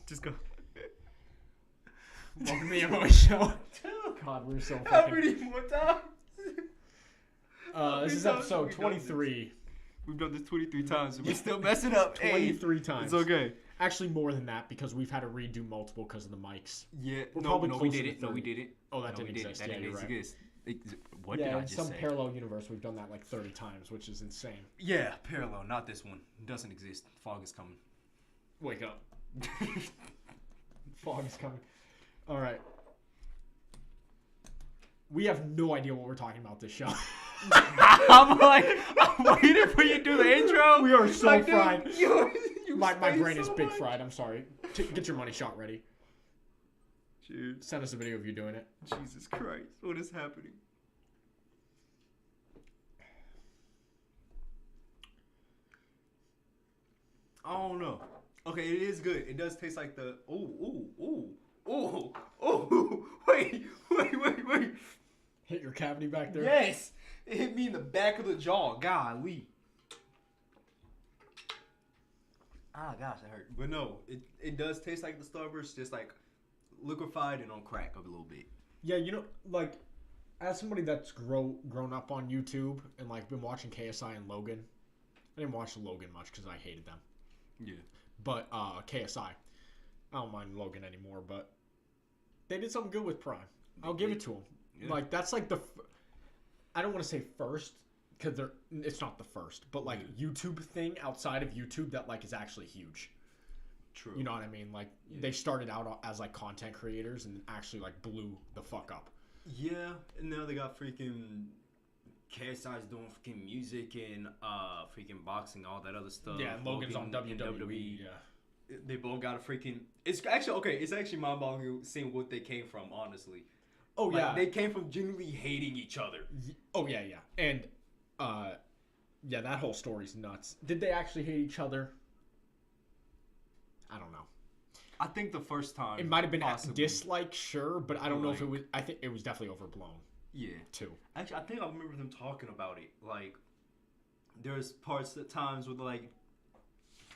Just go. Welcome to the MOH Show. God, we're so fucking... How many more times? This is episode 23. We've done this 23 times and we still messing up. 23 times. It's okay. Actually, more than that because we've had to redo multiple because of the mics. Yeah. We're No, probably we closer didn't. to No, we 30. didn't. Oh, that No, didn't exist. That Yeah, didn't you're right. exist. What did I in just some say? parallel universe, we've done that like 30 times, which is insane. Yeah, parallel. Not this one. It doesn't exist. Fog is coming. Wake up. Fog is coming. All right. We have no idea what we're talking about this show. I'm waiting for you to do the intro. We are so like, fried. Dude, you My brain so is big much. fried. I'm sorry. Get your money shot ready. Dude, Send us a video of you doing it. Jesus Christ. What is happening? I don't know. Okay, it is good. It does taste like the... Ooh. Wait. Hit your cavity back there. Yes. It hit me in the back of the jaw. Golly. Ah, gosh, it hurt. But no, it does taste like the Starburst, just like liquefied and on crack a little bit. Yeah, you know, like, as somebody that's grown up on YouTube and, like, been watching KSI and Logan, I didn't watch Logan much because I hated them. Yeah. But KSI, I don't mind Logan anymore, but they did something good with Prime. I'll give it to them. Yeah. Like, that's like I don't want to say first, because it's not the first, but, like, YouTube thing outside of YouTube that, like, is actually huge. True. You know what I mean? Like, they started out as, like, content creators and actually, like, blew the fuck up. Yeah, and now they got freaking KSI's doing freaking music and freaking boxing, all that other stuff. Yeah, and Logan's on WWE. Yeah. They both got a freaking... It's actually mind-boggling seeing what they came from, honestly. Oh, Like, yeah. they came from genuinely hating each other. Oh, yeah. And, yeah, that whole story's nuts. Did they actually hate each other? I don't know. I think the first time... It might have been possibly. Dislike, sure, but I don't know if it Like- was... I think it was definitely overblown, Yeah. too. Actually, I think I remember them talking about it. Like, there's parts at times where they're like,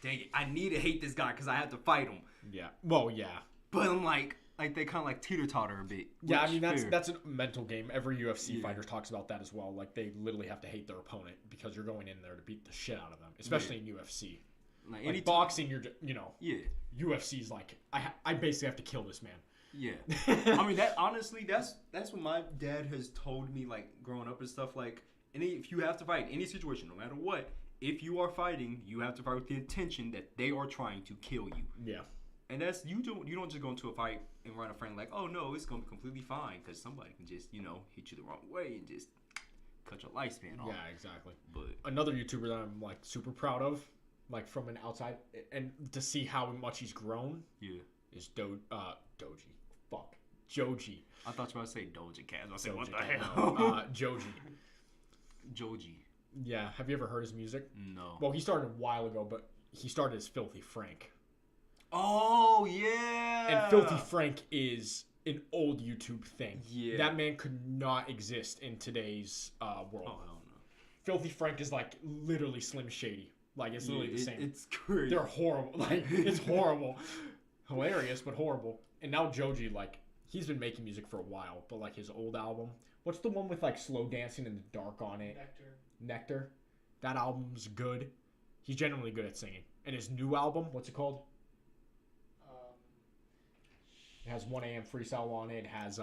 dang it, I need to hate this guy because I have to fight him. Yeah. Well, yeah. But I'm like they kind of like teeter-totter a bit. Yeah, I which, mean, fair. that's a mental game. Every UFC Yeah. fighter talks about that as well. Like, they literally have to hate their opponent because you're going in there to beat the shit out of them, especially in UFC. Like, Like, boxing, you're, you know, Yeah. UFC's like, I basically have to kill this man. Yeah. I mean, that honestly, that's what my dad has told me, like, growing up and stuff. Like, if you have to fight, any situation, no matter what, if you are fighting, you have to fight with the intention that they are trying to kill you. Yeah. And that's, you don't just go into a fight and run a friend like, oh, no, it's going to be completely fine because somebody can just, hit you the wrong way and just cut your lifespan off. Yeah, exactly. But Another YouTuber that I'm, like, super proud of, like, from an outside, and to see how much he's grown, yeah. is Joji. I thought you were about to say Doja Cat. I was about to say, Doja what the Cat, hell? no. Joji. Joji. Yeah, have you ever heard his music? No. Well, he started a while ago, but he started as Filthy Frank. Oh, yeah. And Filthy Frank is an old YouTube thing. Yeah. That man could not exist in today's world. Oh, hell no. Filthy Frank is like literally Slim Shady. Like, it's literally the same. It's crazy. They're horrible. Like, it's horrible. Hilarious, but horrible. And now Joji, like, he's been making music for a while, but like his old album. What's the one with like slow dancing in the dark on it? Nectar. That album's good. He's genuinely good at singing. And his new album, what's it called? It has 1 a.m. freestyle on it. It has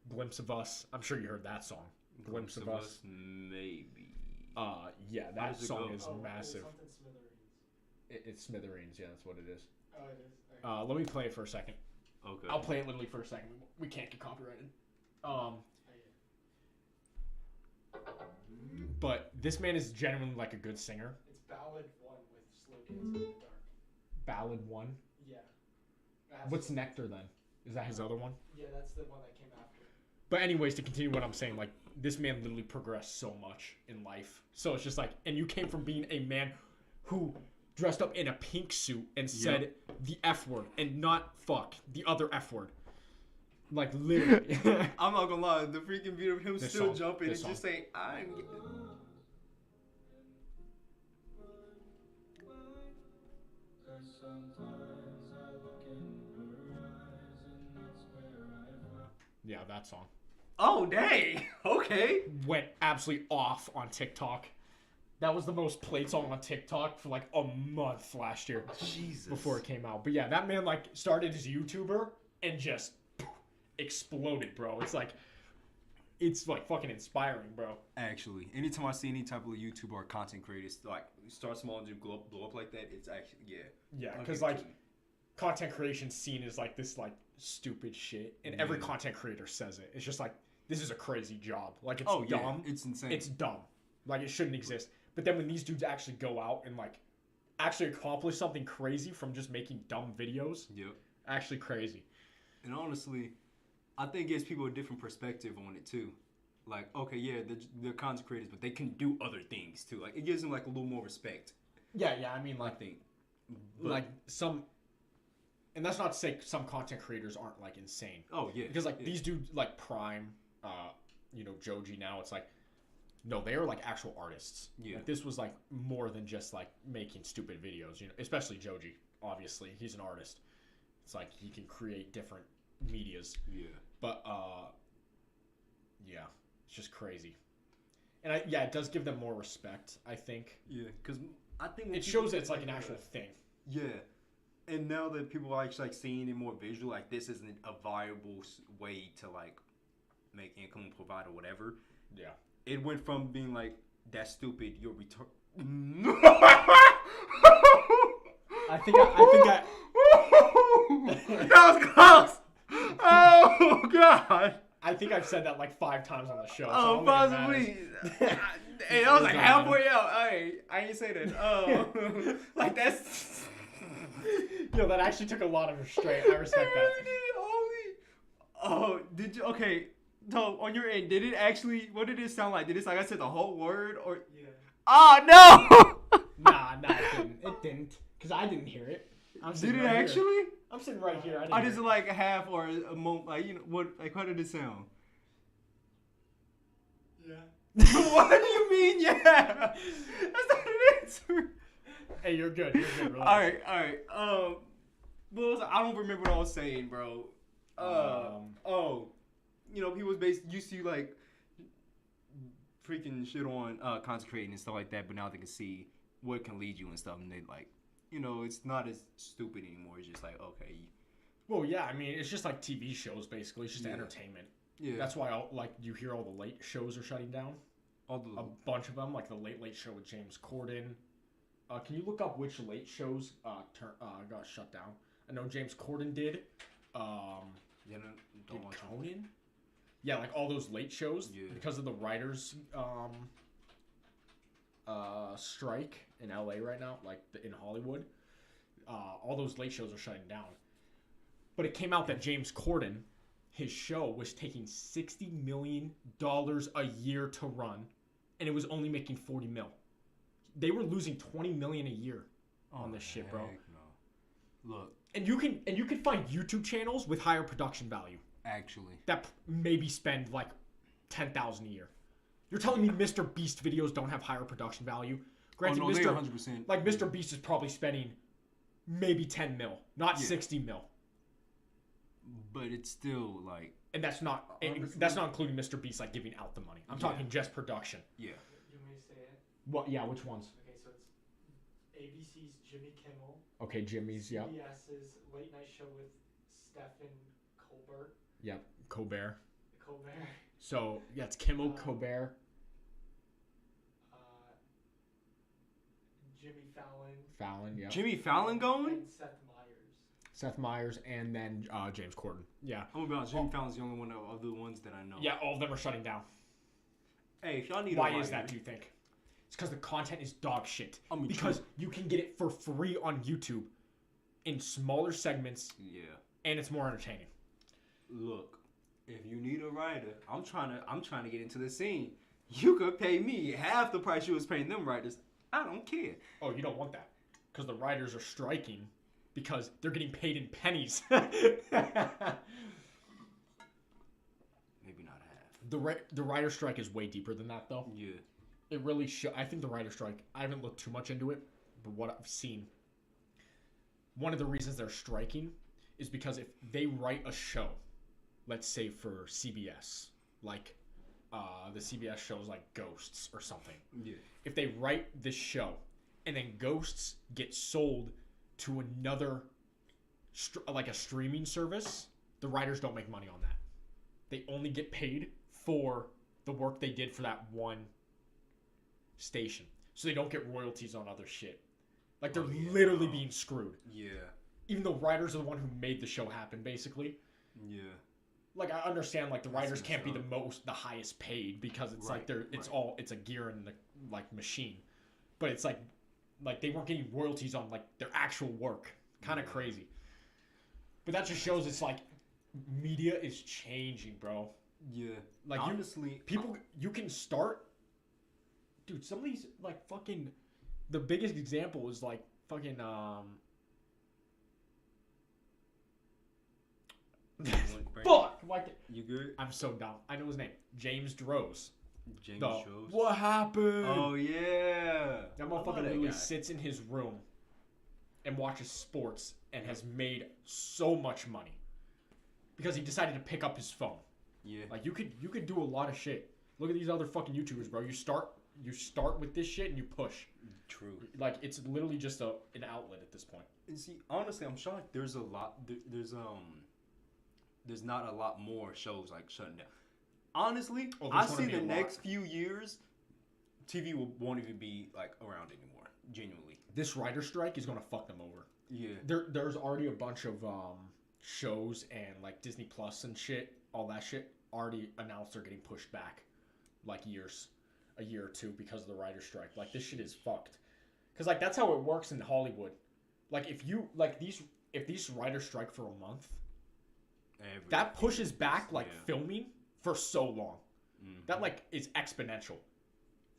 Glimpse of Us. I'm sure you heard that song. Glimpse of Us. Maybe. Yeah, that song is Oh, massive. Something Smithereens. It's Smithereens. Yeah, that's what it is. Oh, it is. Okay. Let me play it for a second. Okay. I'll play it literally for a second. We can't get copyrighted. But this man is genuinely like a good singer. It's Ballad 1 with Slow Dancing in the Dark. Ballad 1. Yeah. What's Nectar then? Is that his other one? Yeah, that's the one that came after. But anyways, to continue what I'm saying, like, this man literally progressed so much in life. So it's just like, and you came from being a man who dressed up in a pink suit and said the F word and not fuck, the other F word. Like, literally. I'm not gonna lie, the freaking video of him This still song, jumping this and just song. saying, I'm... Sometimes I look in Yeah, that song. Oh, dang. Okay. Went absolutely off on TikTok. That was the most played song on TikTok for like a month last year. Jesus. Before it came out. But yeah, that man like started as a YouTuber and just exploded, bro. It's like fucking inspiring, bro. Actually, anytime I see any type of YouTuber or content creators like start small and just blow up like that, it's actually Yeah, because like content creation scene is like this like stupid shit, and every content creator says it. It's just like this is a crazy job. Like it's dumb. It's insane. It's dumb. Like it shouldn't exist. But then when these dudes actually go out and like actually accomplish something crazy from just making dumb videos, actually crazy. And honestly, I think it gives people a different perspective on it too. Like, okay, yeah, they're content creators, but they can do other things too. Like, it gives them like a little more respect. Yeah. I mean, like, I think, like some, and that's not to say some content creators aren't like insane. Oh yeah, because like these dudes like Prime, Joji now. It's like, no, they are like actual artists. Yeah, like, this was like more than just like making stupid videos. Especially Joji. Obviously, he's an artist. It's like he can create different medias. Yeah. But yeah, it's just crazy. And it does give them more respect, I think. Yeah, because I think it shows that it's like an actual thing. Yeah, and now that people are actually like seeing it more visual, like this isn't a viable way to like make income, provide or whatever. Yeah, it went from being like that's stupid, you're retard. I think I that was close. Oh God. I think I've said that like 5 times on the show. Oh, so possibly. Hey, I was like halfway out. I ain't say that. Oh, like that's. Yo, that actually took a lot of restraint. I respect that. Oh, did you? Okay, so on your end, did it actually? What did it sound like? Did it like I said the whole word or? Yeah. Oh no. Nah, it didn't. It didn't, cause I didn't hear it. Did it actually? Here. I'm sitting right here. I just like a half or a moment, like what? Like how did it sound? Yeah. What do you mean? Yeah. That's not an answer. Hey, you're good. You're good. Relax. All right. I don't remember what I was saying, bro. People used to like freaking shit on concentrating and stuff like that, but now they can see what can lead you and stuff, and they like, it's not as stupid anymore. It's just like, okay. Well, yeah, I mean, it's just like TV shows, basically. It's just entertainment. Yeah. That's why, you hear all the late shows are shutting down. A bunch of them, like the Late Late Show with James Corden. Can you look up which late shows got shut down? I know James Corden did. Did Conan? Yeah, like all those late shows. Yeah. Because of the writers' strike in LA right now, in Hollywood. All those late shows are shutting down. But it came out that James Corden, his show was taking $60 million a year to run, and it was only making $40 million. They were losing $20 million a year on this shit, bro. No. Look, and you can find YouTube channels with higher production value. Actually, that maybe spend like $10,000 a year. You're telling me Mr. Beast videos don't have higher production value? Granted, they 100%. Like Mr. Beast is probably spending maybe $10 million, not $60 million. But it's still like, and that's not including Mr. Beast like giving out the money. I'm talking just production. Yeah. You want me to say it? What? Yeah. Which ones? Okay, so it's ABC's Jimmy Kimmel. Okay, Jimmy's. Yeah. CBS's Late Night Show with Stephen Colbert. Yep, Colbert. Colbert. So yeah, it's Kimmel, Colbert. Jimmy Fallon. Fallon. Yeah. Jimmy Fallon going. And Seth Meyers, and then James Corden. Yeah. I'm about Jimmy Fallon's the only one of the ones that I know. Yeah, all of them are shutting down. Hey, if y'all need Why is that, do you think? It's because the content is dog shit. Because you can get it for free on YouTube in smaller segments. Yeah. And it's more entertaining. Look, if you need a writer, I'm trying to get into the scene. You could pay me half the price you was paying them writers. I don't care. Oh, you don't want that. Because the writers are striking. Because they're getting paid in pennies. Maybe not half. The writer strike is way deeper than that, though. Yeah. It really I think the writer strike, I haven't looked too much into it, but what I've seen, one of the reasons they're striking is because if they write a show let's say for CBS, like the CBS shows like Ghosts or something. Yeah. If they write this show and then Ghosts get sold to another, like a streaming service, the writers don't make money on that. They only get paid for the work they did for that one station. So they don't get royalties on other shit. Like they're literally being screwed. Yeah. Even though writers are the one who made the show happen, basically. Yeah. Like I understand, like the writers can't be the highest paid because it's like it's a gear and the like machine, but it's like they weren't getting royalties on like their actual work. Kind of crazy. But that just shows it's like media is changing, bro. Yeah. Like honestly, you can start, dude. Some of these like fucking, the biggest example is like fucking Fuck! You good? I'm so dumb. I know his name. James Droz. James Droz. What happened? Oh yeah. That motherfucker literally sits in his room and watches sports and has made so much money because he decided to pick up his phone. Yeah. Like you could do a lot of shit. Look at these other fucking YouTubers, bro. You start with this shit and you push. True. Like it's literally just an outlet at this point. And see, honestly, I'm shocked. There's not a lot more shows like shutting down. Honestly, I see the next few years, TV won't even be like around anymore. Genuinely, this writer strike is gonna fuck them over. Yeah. There's already a bunch of shows and like Disney Plus and shit, all that shit already announced they're getting pushed back, like a year or two because of the writer strike. Like this shit is fucked. Cause like that's how it works in Hollywood. Like if these writers strike for a month. That pushes back like filming for so long. Mm-hmm. That like is exponential.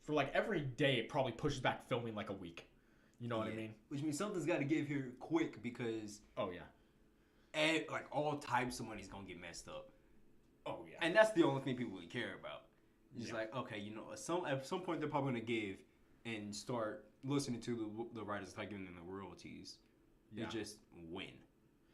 For like every day, it probably pushes back filming like a week. You know what I mean? Which means something's got to give here quick because and like all types of money's gonna get messed up. Oh yeah. And that's the only thing people really care about. It's like okay, you know, at some point they're probably gonna give and start listening to the writers, like giving them the royalties. Yeah. You just win.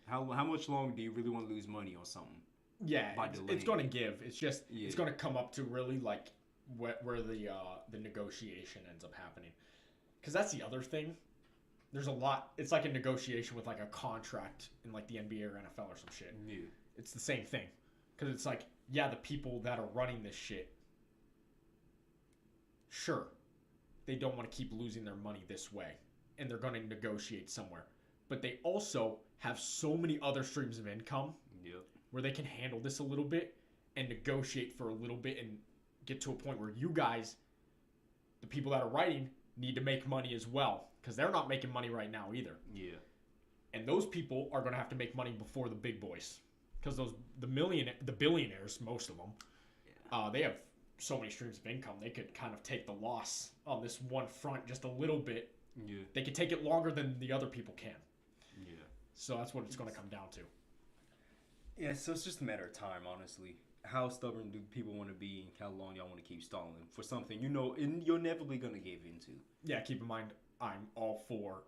How much longer do you really want to lose money on something? Yeah, it's going to give. It's just it's going to come up to really like where the negotiation ends up happening. Because that's the other thing. There's a lot. It's like a negotiation with like a contract in like the NBA or NFL or some shit. Yeah. It's the same thing. Because it's like, yeah, the people that are running this shit, sure, they don't want to keep losing their money this way. And they're going to negotiate somewhere. But they also have so many other streams of income where they can handle this a little bit and negotiate for a little bit and get to a point where you guys, the people that are writing, need to make money as well because they're not making money right now either. Yeah. And those people are going to have to make money before the big boys because the billionaires, most of them, they have so many streams of income. They could kind of take the loss on this one front just a little bit. Yeah. They could take it longer than the other people can. Yeah. So that's what it's going to come down to. Yeah, so it's just a matter of time, honestly. How stubborn do people want to be and how long y'all want to keep stalling for something you know you're inevitably going to give into? Yeah, keep in mind, I'm all for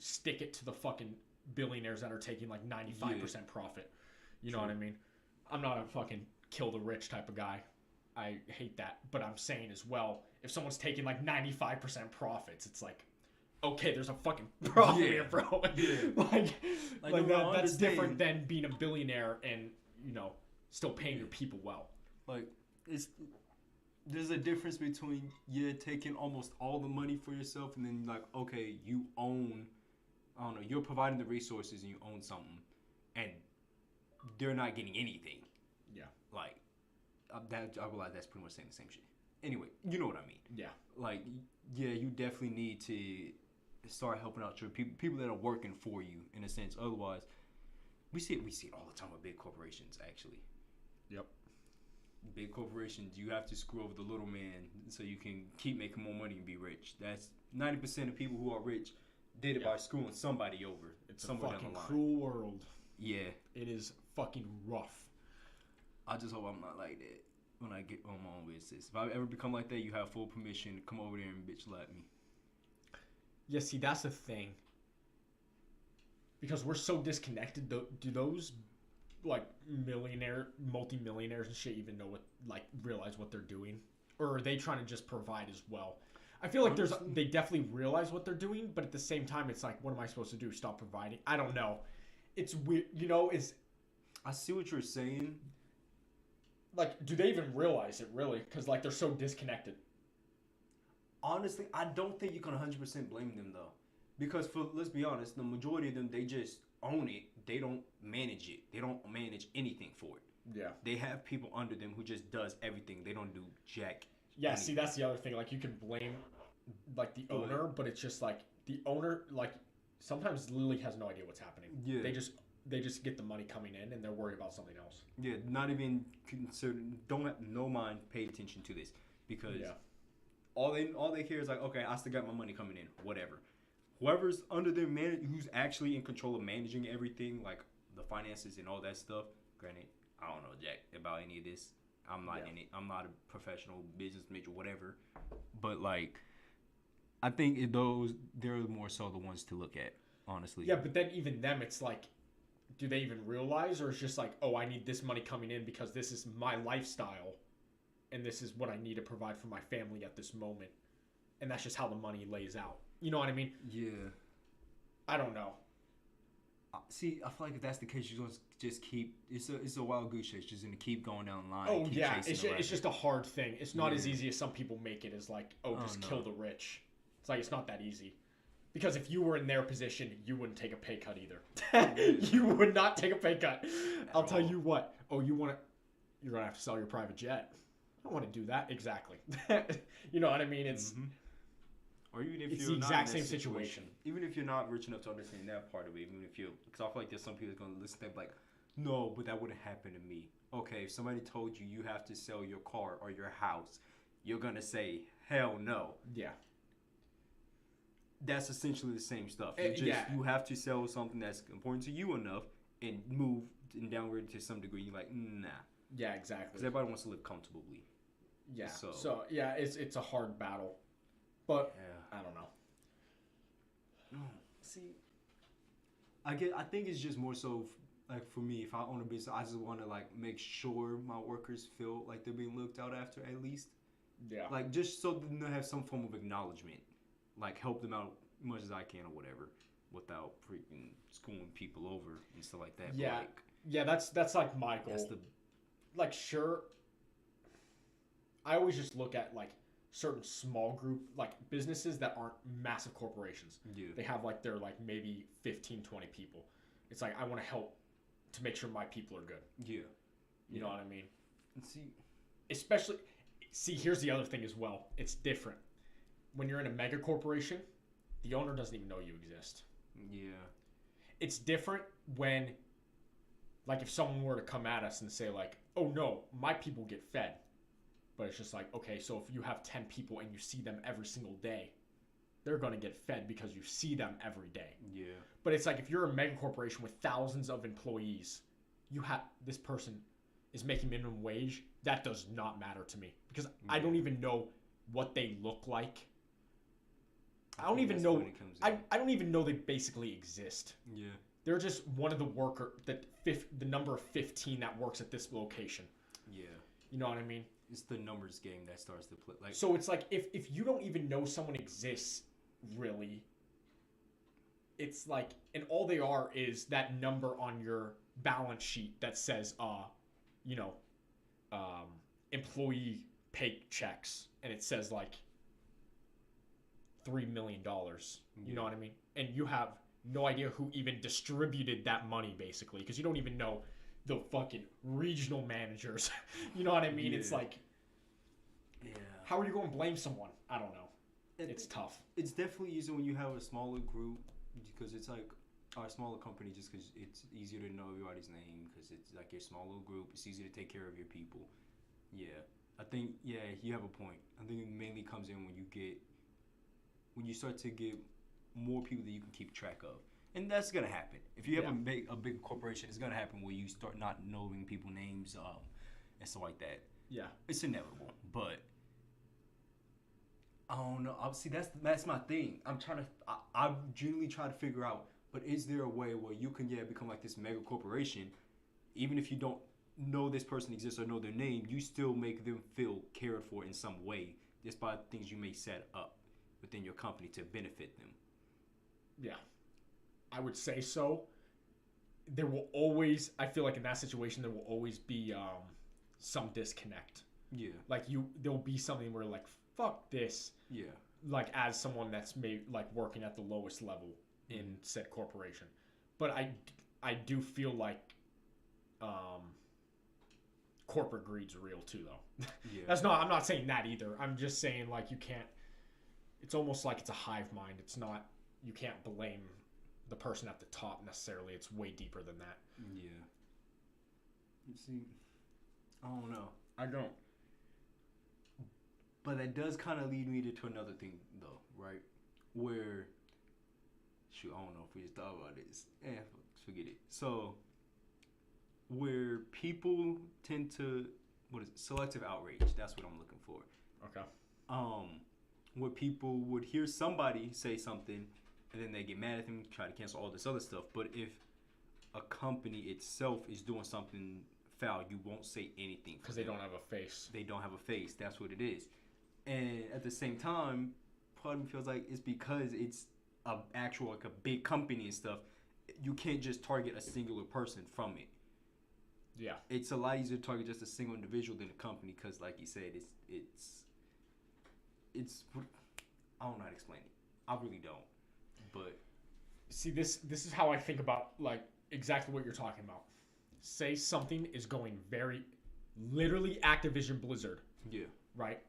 stick it to the fucking billionaires that are taking like 95% profit. You know what I mean? I'm not a fucking kill the rich type of guy. I hate that. But I'm saying as well, if someone's taking like 95% profits, it's like, okay, there's a fucking problem here, bro. Yeah. like that's different than being a billionaire and, you know, still paying your people well. Like, there's a difference between taking almost all the money for yourself and then like, okay, you own, I don't know, you're providing the resources and you own something and they're not getting anything. Yeah. Like, I realize that's pretty much saying the same shit. Anyway, you know what I mean. Yeah. Like, yeah, you definitely need to start helping out your people that are working for you in a sense. Otherwise, we see it all the time with big corporations, actually. Yep. Big corporations, you have to screw over the little man so you can keep making more money and be rich. That's 90% of people who are rich did it by screwing somebody over. It's a fucking cruel world. Yeah. It is fucking rough. I just hope I'm not like that when I get on my own business. If I ever become like that, you have full permission to come over there and bitch slap me. Yeah, see, that's the thing. Because we're so disconnected. Do those like multi-millionaires and shit even know what, like, realize what they're doing? Or are they trying to just provide as well? I feel like they definitely realize what they're doing, but at the same time, it's like, what am I supposed to do? Stop providing? I don't know. It's weird, I see what you're saying. Like, do they even realize it, really? Because, like, they're so disconnected. Honestly, I don't think you can 100% blame them, though. Because, let's be honest, the majority of them, they just own it. They don't manage it. They don't manage anything for it. Yeah. They have people under them who just does everything. They don't do jack. Yeah, anything. See, that's the other thing. Like, you can blame, like, the owner, but it's just, like, the owner, like, sometimes literally has no idea what's happening. Yeah. They just get the money coming in, and they're worried about something else. Yeah, not even considered. Don't have no mind. Pay attention to this because all they care is like, okay, I still got my money coming in. Whatever. Whoever's under their who's actually in control of managing everything, like the finances and all that stuff. Granted, I don't know jack about any of this. I'm not in it. I'm not a professional business major, whatever. But like, I think they're more so the ones to look at, honestly. Yeah, but then even them, it's like, do they even realize, or it's just like, oh, I need this money coming in because this is my lifestyle, and this is what I need to provide for my family at this moment, and that's just how the money lays out. You know what I mean? Yeah. I don't know. See, I feel like if that's the case, you're going to just keep... It's a wild goose chase. Just going to keep going down the line. Oh, yeah. It's just a hard thing. It's not as easy as some people make it as like, just kill the rich. It's like, it's not that easy. Because if you were in their position, you wouldn't take a pay cut either. You would not take a pay cut. I'll tell you what. Oh, you're going to have to sell your private jet. I don't want to do that. Exactly. You know what I mean? It's... Mm-hmm. Or even if it's you're the exact same situation. Even if you're not rich enough to understand that part of it, even if you, because I feel like there's some people that's going to listen to that like, no, but that wouldn't happen to me. Okay, if somebody told you have to sell your car or your house, you're going to say, hell no. Yeah. That's essentially the same stuff. You have to sell something that's important to you enough and move and downgrade to some degree. You're like, nah. Yeah, exactly. Because everybody wants to live comfortably. Yeah. So yeah, it's a hard battle. But I don't know. No, see, I think it's just more so like for me. If I own a business, I just want to like make sure my workers feel like they're being looked out after at least. Yeah. Like just so they have some form of acknowledgement, like help them out as much as I can or whatever, without freaking screwing people over and stuff like that. Yeah. But like, that's like my goal. Like sure. I always just look at like certain small group like businesses that aren't massive corporations. Yeah. They have like they're like maybe 15, 20 people. It's like I want to help to make sure my people are good. Yeah. You know what I mean? And here's the other thing as well. It's different. When you're in a mega corporation, the owner doesn't even know you exist. Yeah. It's different when like if someone were to come at us and say like, "Oh no, my people get fed." But it's just like, okay, so if you have 10 people and you see them every single day, they're going to get fed because you see them every day. Yeah. But it's like if you're a mega corporation with thousands of employees, this person is making minimum wage, that does not matter to me because I don't even know what they look like. I don't even know they basically exist. Yeah. They're just one of the the number of 15 that works at this location. Yeah. You know what I mean? It's the numbers game that starts to play. Like, so it's like if you don't even know someone exists, really, it's like, and all they are is that number on your balance sheet that says, employee paychecks, and it says like $3 million. You know what I mean? And you have no idea who even distributed that money, basically, because you don't even know the fucking regional managers. You know what I mean? Yeah. It's like, how are you going to blame someone? I don't know. It's tough. It's definitely easier when you have a smaller group because it's like a smaller company just because it's easier to know everybody's name because it's like your small little group. It's easier to take care of your people. Yeah. I think, you have a point. I think it mainly comes in when you start to get more people that you can keep track of. And that's going to happen. If you have a big corporation, it's going to happen where you start not knowing people's names and stuff like that. Yeah. It's inevitable. But I don't know. See, that's my thing. I genuinely try to figure out, but is there a way where you can, become like this mega corporation even if you don't know this person exists or know their name, you still make them feel cared for in some way, just by things you may set up within your company to benefit them. Yeah, I would say so. There will always, I feel like in that situation, there will always be some disconnect. Yeah. Like there'll be something where like, fuck this. Yeah. Like as someone that's like working at the lowest level in said corporation. But I do feel like corporate greed's real too, though. Yeah. I'm not saying that either. I'm just saying like you can't. It's almost like it's a hive mind. It's not. You can't blame the person at the top necessarily. It's way deeper than that. Yeah. You see, I don't know. I don't. But that does kind of lead me to another thing, though, right? Where, shoot, I don't know if we just thought about this. Forget it. So, where people tend to, selective outrage. That's what I'm looking for. Okay. Where people would hear somebody say something, and then they get mad at them, try to cancel all this other stuff. But if a company itself is doing something foul, you won't say anything. Because they don't have a face. They don't have a face. That's what it is. And at the same time, part of me feels like it's because it's a big company and stuff. You can't just target a singular person from it. Yeah. It's a lot easier to target just a single individual than a company because, like you said, it's I don't know how to explain it. I really don't. But see, this is how I think about like exactly what you're talking about. Say something is going very, literally Activision Blizzard. Yeah. Right?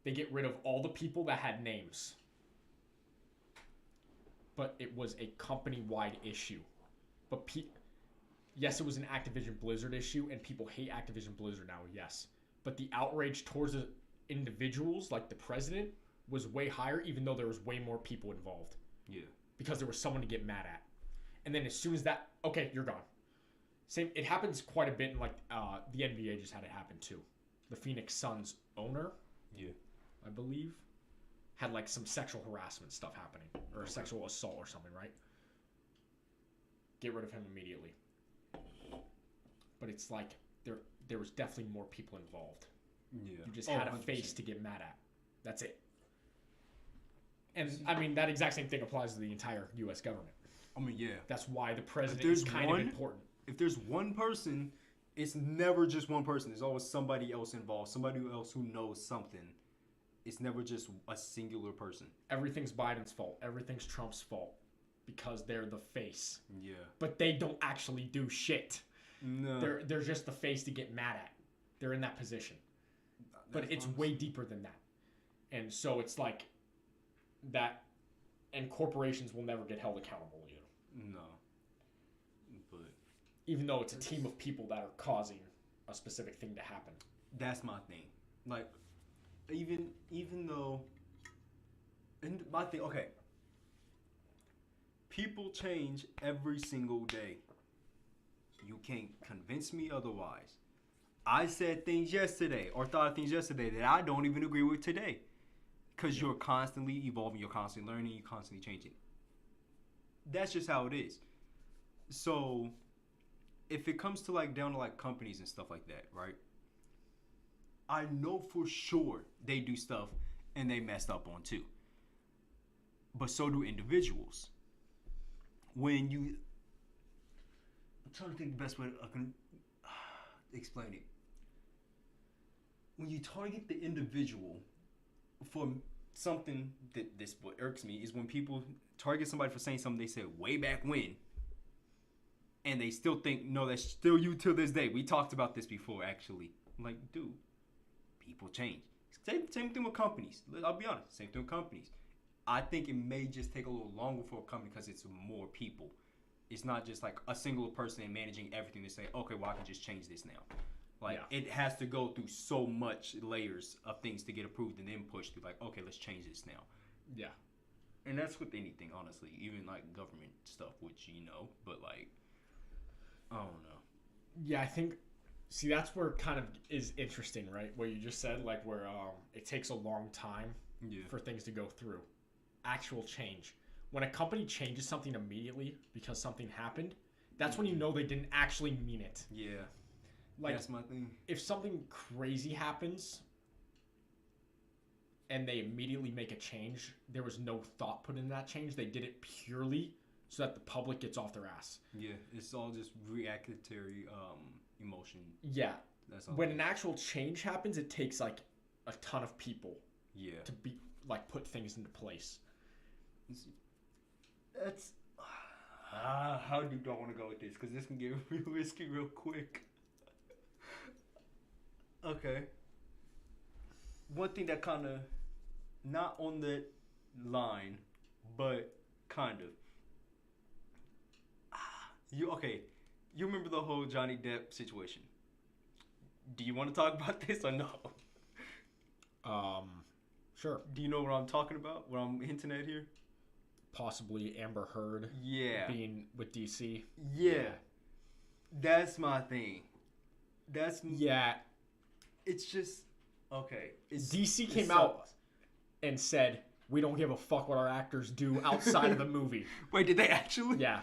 They get rid of all the people that had names. But it was a company-wide issue. But yes, it was an Activision Blizzard issue, and people hate Activision Blizzard now, yes. But the outrage towards the individuals, like the president, was way higher, even though there was way more people involved. Yeah. Because there was someone to get mad at. And then as soon as that, okay, you're gone. Same. It happens quite a bit in like the NBA just had it happen too. The Phoenix Suns owner, yeah, I believe, had like some sexual harassment stuff happening or sexual assault or something, right? Get rid of him immediately. But it's like there was definitely more people involved. Yeah. You just had a 100%. Face to get mad at. That's it. And I mean that exact same thing applies to the entire U.S. government. I mean, yeah. That's why the president is kind of important. If there's one person, it's never just one person. There's always somebody else involved, somebody else who knows something. It's never just a singular person. Everything's Biden's fault. Everything's Trump's fault because they're the face. Yeah. But they don't actually do shit. No. They're just the face to get mad at. They're in that position. But it's way deeper than that. And so it's like that, and corporations will never get held accountable either. No. But even though it's a team of people that are causing a specific thing to happen. That's my thing. Like, even though, and my thing, okay, people change every single day. You can't convince me otherwise. I said things yesterday or thought of things yesterday that I don't even agree with today. Because you're constantly evolving, you're constantly learning, you're constantly changing. That's just how it is. So, if it comes to like down to like companies and stuff like that, right? I know for sure they do stuff and they messed up on too. But so do individuals. When you, I'm trying to think the best way I can explain it. When you target the individual for something this what irks me is when people target somebody for saying something they said way back when, and they still think, no, that's still you till this day. We talked about this before, actually. I'm like, dude, people change. Same thing with companies. I'll be honest. Same thing with companies. I think it may just take a little longer for a company because it's more people. It's not just like a single person and managing everything to say, okay, well, I can just change this now. Like, yeah. It has to go through so much layers of things to get approved and then pushed through. Like, okay, let's change this now. Yeah. And that's with anything, honestly. Even, like, government stuff, which you know. But, like, I don't know. Yeah, I think, see, that's where it kind of is interesting, right? Where you just said, like, where it takes a long time for things to go through. Actual change. When a company changes something immediately because something happened, That's when you know they didn't actually mean it. Yeah. Like, that's my thing. If something crazy happens and they immediately make a change, there was no thought put in that change. They did it purely so that the public gets off their ass. Yeah, it's all just reactionary emotion. Yeah. That's all. When an actual change happens, it takes like a ton of people to be like put things into place. That's how do I want to go with this? Because this can get real risky real quick. Okay. One thing that kind of not on the line, but kind of. You remember the whole Johnny Depp situation? Do you want to talk about this or no? Sure. Do you know what I'm talking about? What I'm hinting at here? Possibly Amber Heard. Yeah. Being with DC. Yeah. That's my thing. Yeah. It's just okay. DC came out and said, "We don't give a fuck what our actors do outside of the movie." Wait, did they actually? Yeah.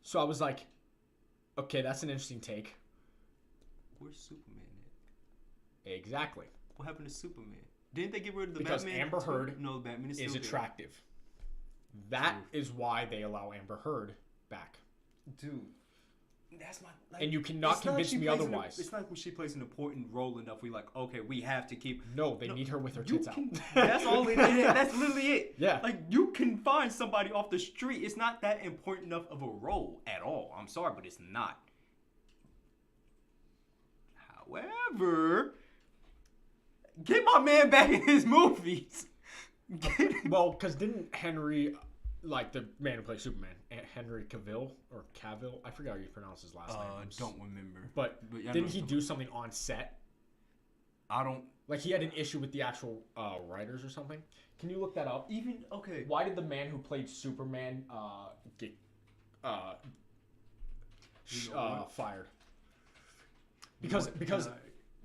So I was like, okay, that's an interesting take. Where's Superman at? Exactly. What happened to Superman? Didn't they get rid of the because Batman? Amber Heard No, Batman is attractive. That is why they allow Amber Heard back. Dude, that's my. Like, and you cannot convince me otherwise. It's not when she plays an important role enough. We like, okay, we have to keep. No, they need her with her tits out. That's all it is. That's literally it. Yeah. Like you can find somebody off the street. It's not that important enough of a role at all. I'm sorry, but it's not. However, get my man back in his movies. Well, because didn't Henry, like the man who plays Superman, Henry Cavill, I forgot how you pronounce his last name. I don't remember. But didn't he do something on set? I don't. Like he had an issue with the actual writers or something. Can you look that up? Even okay. Why did the man who played Superman get fired? Because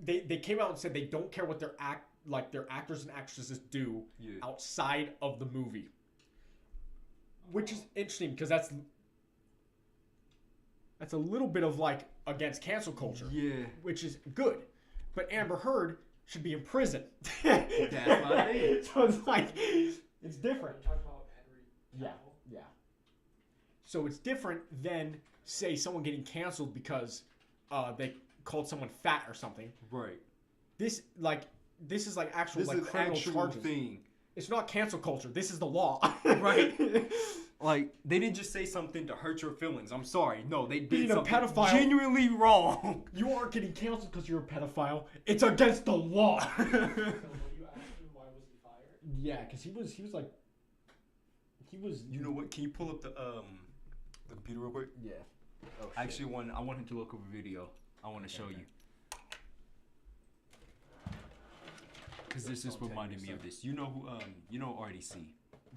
they came out and said they don't care what their actors and actresses do outside of the movie. Which is interesting because that's a little bit of like against cancel culture. Yeah. Which is good. But Amber Heard should be in prison. That's my thing. So it's like it's different. You're talking about Henry Cavill? Yeah. So it's different than say someone getting canceled because they called someone fat or something. Right. This is like actual like criminal charges. Thing. It's not cancel culture. This is the law. Right. Like they didn't just say something to hurt your feelings. I'm sorry. No, they did being something a pedophile, genuinely wrong. You aren't getting canceled because you're a pedophile. It's against the law. So when you asked him why was he fired? Yeah, because he was. You know what? Can you pull up the computer real quick? Yeah. Oh, actually, I want him to look up a video. I want to show you. Because this is reminding me of this. You know who? You know RDC.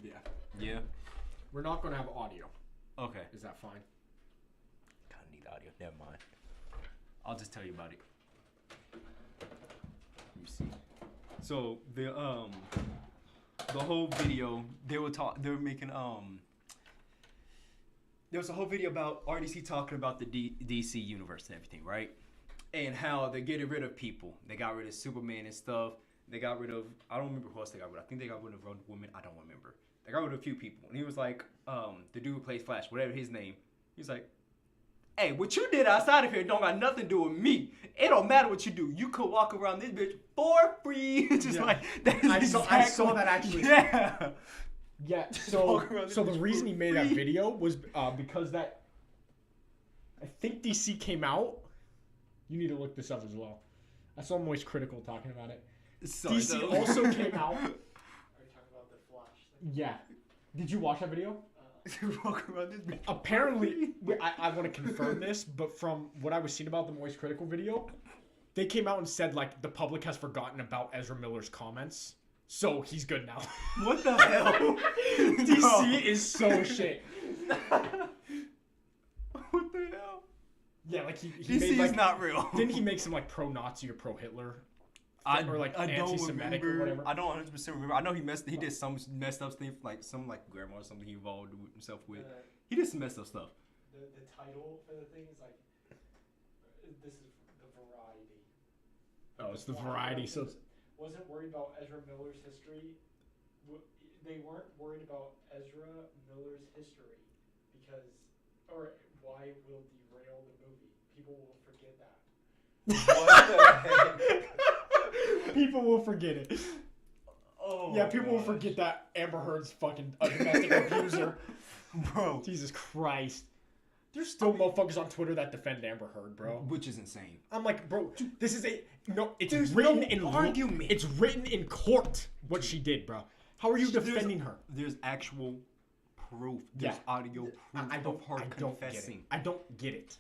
Yeah. Yeah. We're not gonna have audio. Okay. Is that fine? Kind of need audio. Never mind. I'll just tell you about it. Let me see. So the whole video they were making there was a whole video about RDC talking about the DC universe and everything, right? And how they're getting rid of people. They got rid of Superman and stuff. They got rid of, I don't remember who else they got rid of. I think they got rid of Wonder Woman. I don't remember. They got rid of a few people. And he was like, the dude who plays Flash, whatever his name. He's like, hey, what you did outside of here don't got nothing to do with me. It don't matter what you do. You could walk around this bitch for free. Just like, that's I saw that actually. Yeah. Yeah, so the reason he made that video was because that, I think DC came out. You need to look this up as well. I saw MOH Critical talking about it. Sorry, DC also came out. Are you talking about the Flash thing? Yeah. Did you watch that video? Walk around this bitch. Apparently, I want to confirm this, but from what I was seeing about the MOH Critical video, they came out and said like the public has forgotten about Ezra Miller's comments. So he's good now. What the hell? DC is so shit. What the hell? Yeah, like he DC made, like, is not real. Didn't he make some like pro-Nazi or pro-Hitler? Or like I don't anti-Semitic remember. or whatever? I don't 100% remember. I know he did some messed up stuff, like some like grandma or something he involved himself with. He did some messed up stuff. the title for the thing is like, this is the variety. Oh, it's the variety. So wasn't worried about Ezra Miller's history. They weren't worried about Ezra Miller's history because, or why will derail the movie. People will forget that. What the heck? people will forget it. Oh, yeah, people will forget that Amber Heard's fucking a domestic abuser. Bro. Jesus Christ. There's still motherfuckers on Twitter that defend Amber Heard, bro. Which is insane. I'm like, bro, this is it's There's written no in argument. It's written in court what she did, bro. How are you defending her? There's actual proof. There's audio proof of her confessing. I don't get it.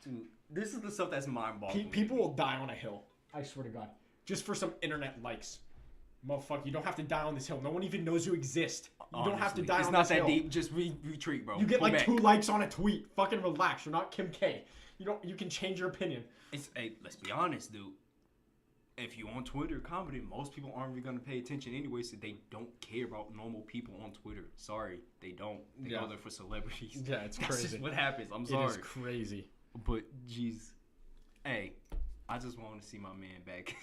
Dude, this is the stuff that's mind-boggling. People will die on a hill. I swear to God. Just for some internet likes. Motherfucker, you don't have to die on this hill. No one even knows you exist. You don't have to die on this hill. It's not that deep. Just retreat, bro. You get like 2 likes on a tweet. Fucking relax. You're not Kim K. You can change your opinion. Hey, let's be honest, dude. If you on Twitter commenting, most people aren't really gonna pay attention anyway, so they don't care about normal people on Twitter. Sorry, they don't. They go there for celebrities. Yeah, it's crazy. That's just what happens. I'm sorry. It is crazy. But jeez, hey, I just want to see my man back.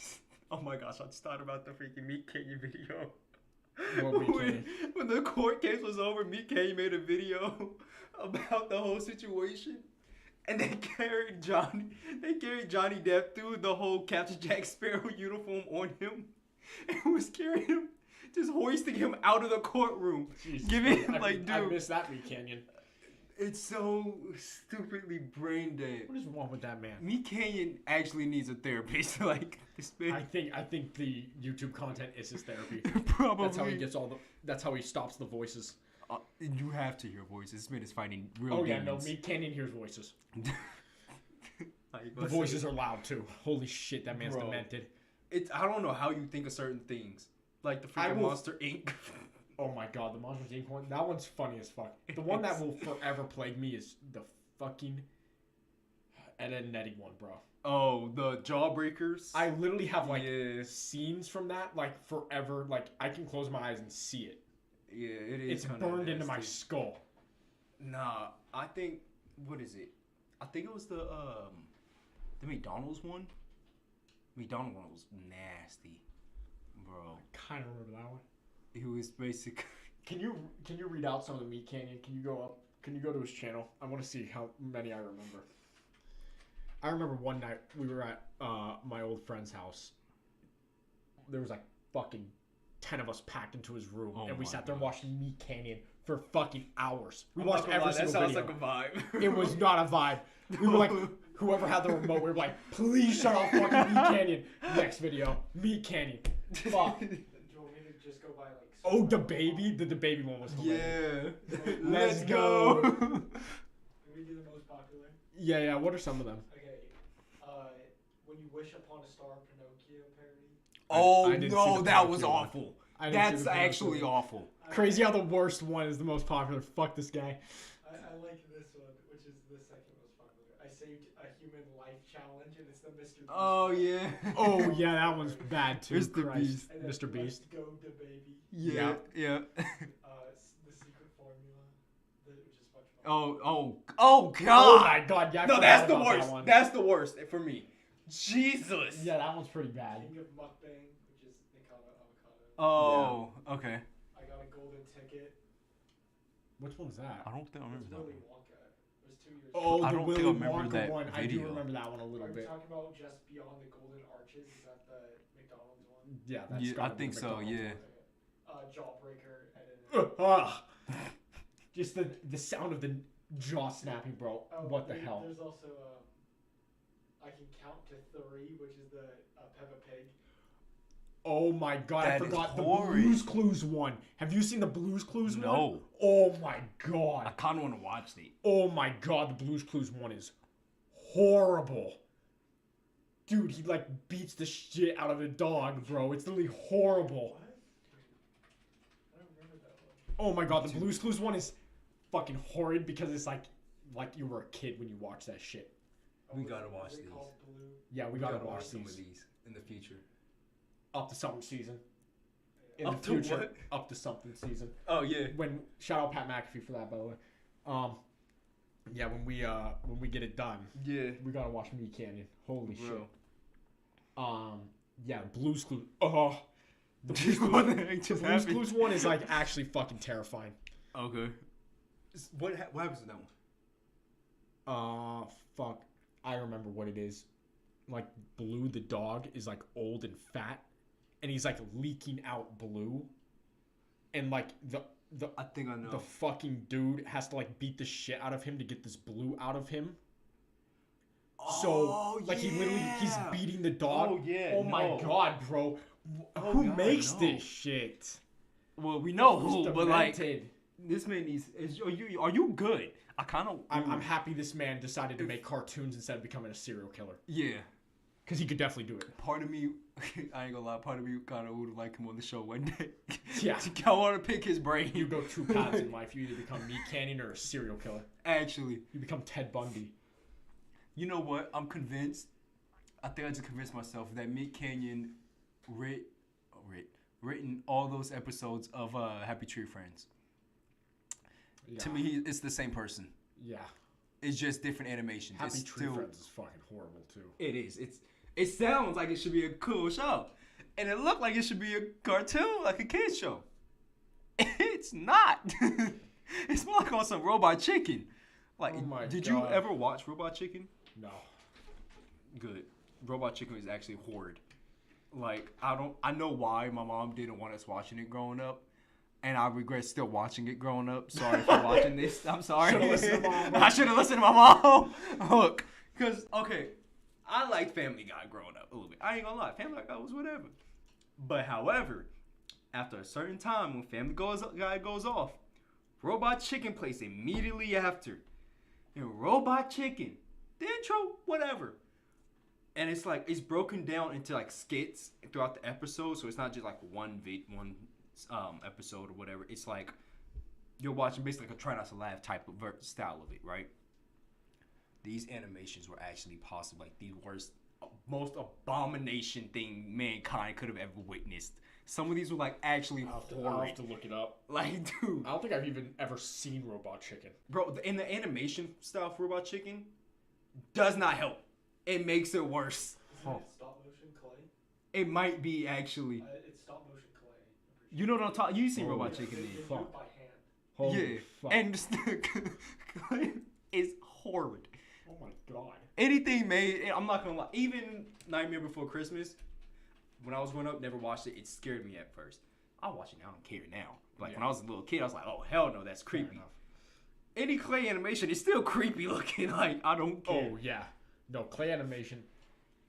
Oh my gosh, I just thought about the freaking Meat Canyon video. When the court case was over, Meat Canyon made a video about the whole situation. And they carried Johnny Depp through the whole Captain Jack Sparrow uniform on him. And was carrying him, just hoisting him out of the courtroom. Jesus, dude. I missed that Meat Canyon. It's so stupidly brain dead. What is wrong with that man? Meat Canyon actually needs a therapist. This man. I think the YouTube content is his therapy. Probably. That's how he gets that's how he stops the voices. You have to hear voices. This man is fighting real demons. Oh yeah, no, Meat Canyon hears voices. The voices are loud too. Holy shit, that man's demented. I don't know how you think of certain things. Like the freaking Monster Inc. Oh my god, the Monsters Inc. one. That one's funny as fuck. The one that will forever plague me is the fucking Ed, Edd n Eddy one, bro. Oh, the Jawbreakers? I literally have scenes from that forever. Like I can close my eyes and see it. Yeah, it is. It's burned into my skull. Nah, I think what is it? I think it was the McDonald's one. McDonald's one was nasty, bro. I kind of remember that one. It was basic. Can you read out some of the Meat Canyon? Can you go to his channel? I want to see how many I remember. I remember one night we were at my old friend's house. There was like fucking 10 of us packed into his room, and we sat there watching Meat Canyon for fucking hours. We watched every single video. That sounds like a vibe. It was not a vibe. We were like, whoever had the remote, we were like, please shut off fucking Meat Canyon. Next video, Meat Canyon. Fuck. Do you want me to just go by like? Oh, the baby one was hilarious. Yeah. Let's go. Can we do the most popular? Yeah. What are some of them? Okay. When you wish upon a star, Pinocchio parody. Oh I no, that was awful. That's actually one. awful. Crazy how the worst one is the most popular. Fuck this guy. I like this one, which is the second most popular. I saved a human life challenge, and it's the Mr. Beast. Oh yeah. Oh yeah, that one's bad too. Mr. Beast. Mr. Beast. Let's go the baby. Yeah. The secret formula, which is SpongeBob. Oh God. Oh my God. Yeah. No, that's the worst. That's the worst for me. Jesus. Yeah, that one's pretty bad. King of Mukbang, which is Nikata Avocado. Oh, okay. I got a golden ticket. Which one's that? I don't think I remember that Willy one. Wonka. It was 2 years ago. Oh, I the don't Willy think I remember Wonka that one. I do video. remember that one a little Are we bit. talking about just beyond the golden arches? Is that the McDonald's one? Yeah, that's Yeah, I gotta be think the so. McDonald's Yeah. one. Jawbreaker. And Just the sound of the jaw snapping, bro. What the hell? There's also I can count to 3, which is the Peppa Pig. Oh my God, That I forgot is the horrid. Blue's Clues one. Have you seen the Blue's Clues one? No. Oh my I God. kind of want to watch it. Oh my God, the Blue's Clues one is horrible. Dude, he like beats the shit out of a dog, bro. It's literally horrible. What? I don't remember that one. Oh my God, the Blue's Clues one is fucking horrid because it's like you were a kid when you watched that shit. We gotta watch Is it these. called Blue? Yeah, we gotta watch some these. of these in the future. Up to something season. In Up the to future, what? up to something season. Oh yeah. When shout out Pat McAfee for that, by the way. Yeah, when we get it done, Yeah. we gotta watch Me Canyon. Holy Bro. shit. Yeah, Blue's Clues. Oh, the Blue's What Clues, the heck just the Blue's happened? Clues one is like actually fucking terrifying. Okay. What happens in that one? Fuck. I remember what it is. Like Blue the dog is like old and fat, and he's like leaking out Blue, and like I think I know. the fucking dude has to like beat the shit out of him to get this Blue out of him. So like he's beating the dog. Oh yeah. Oh my god, bro. Oh, Who God, makes no. this shit? Well, we know Who's who, but like demented? this man needs. Are you good? I kind of. I'm happy this man decided to make cartoons instead of becoming a serial killer. Yeah. Because he could definitely do it. Part of me, I ain't gonna lie. Part of me kind of would like him on the show one day. Yeah. I want to pick his brain. You go two paths in life. You either become Meat Canyon or a serial killer. Actually, You become Ted Bundy. you know what? I'm convinced. I think I just convinced myself that Meat Canyon written all those episodes of Happy Tree Friends. Yeah. To me, it's the same person. Yeah. It's just different animations. Happy It's Tree still, Friends is fucking horrible too. It is. It sounds like it should be a cool show, and it looked like it should be a cartoon, like a kids show. It's not. It's more like on some Robot Chicken. Like, Oh my did God. you ever watch Robot Chicken? No. Good. Robot Chicken is actually horrid. Like, I know why my mom didn't want us watching it growing up. And I regret still watching it growing up. Sorry for watching this. I'm sorry. Should've listened to Mom, bro. I should have listened to my mom. Look, because, okay, I liked Family Guy growing up a little bit. I ain't gonna lie. Family Guy was whatever. But, however, after a certain time when Family Guy goes off, Robot Chicken plays immediately after. Robot Chicken, the intro, whatever. And it's like, it's broken down into like skits throughout the episode. So it's not just like one episode or whatever. It's like you're watching basically like a try not to laugh type of style of it, right? These animations were actually possible, like the worst, most abomination thing mankind could have ever witnessed. Some of these were like actually I'll horrid. have to look it up. Like, dude, I don't think I've even ever seen Robot Chicken. bro, in the animation style for Robot Chicken does not help. It makes it worse. Isn't it stop motion clay? It might be actually. It's stop motion clay. I'm pretty You know what I'm talking? You seen Oh, Robot sure. Chicken? They Then. do it Fuck. by hand. Holy Yeah, fuck. and the is horrid. Oh my god. Anything made, I'm not gonna lie. Even Nightmare Before Christmas, when I was growing up, never watched it. It scared me at first. I'll watch it now. I don't care now. Like Yeah. when I was a little kid, I was like, oh hell no, that's Fair creepy. enough. Any clay animation is still creepy looking. Like I don't care. Oh yeah. No, clay animation.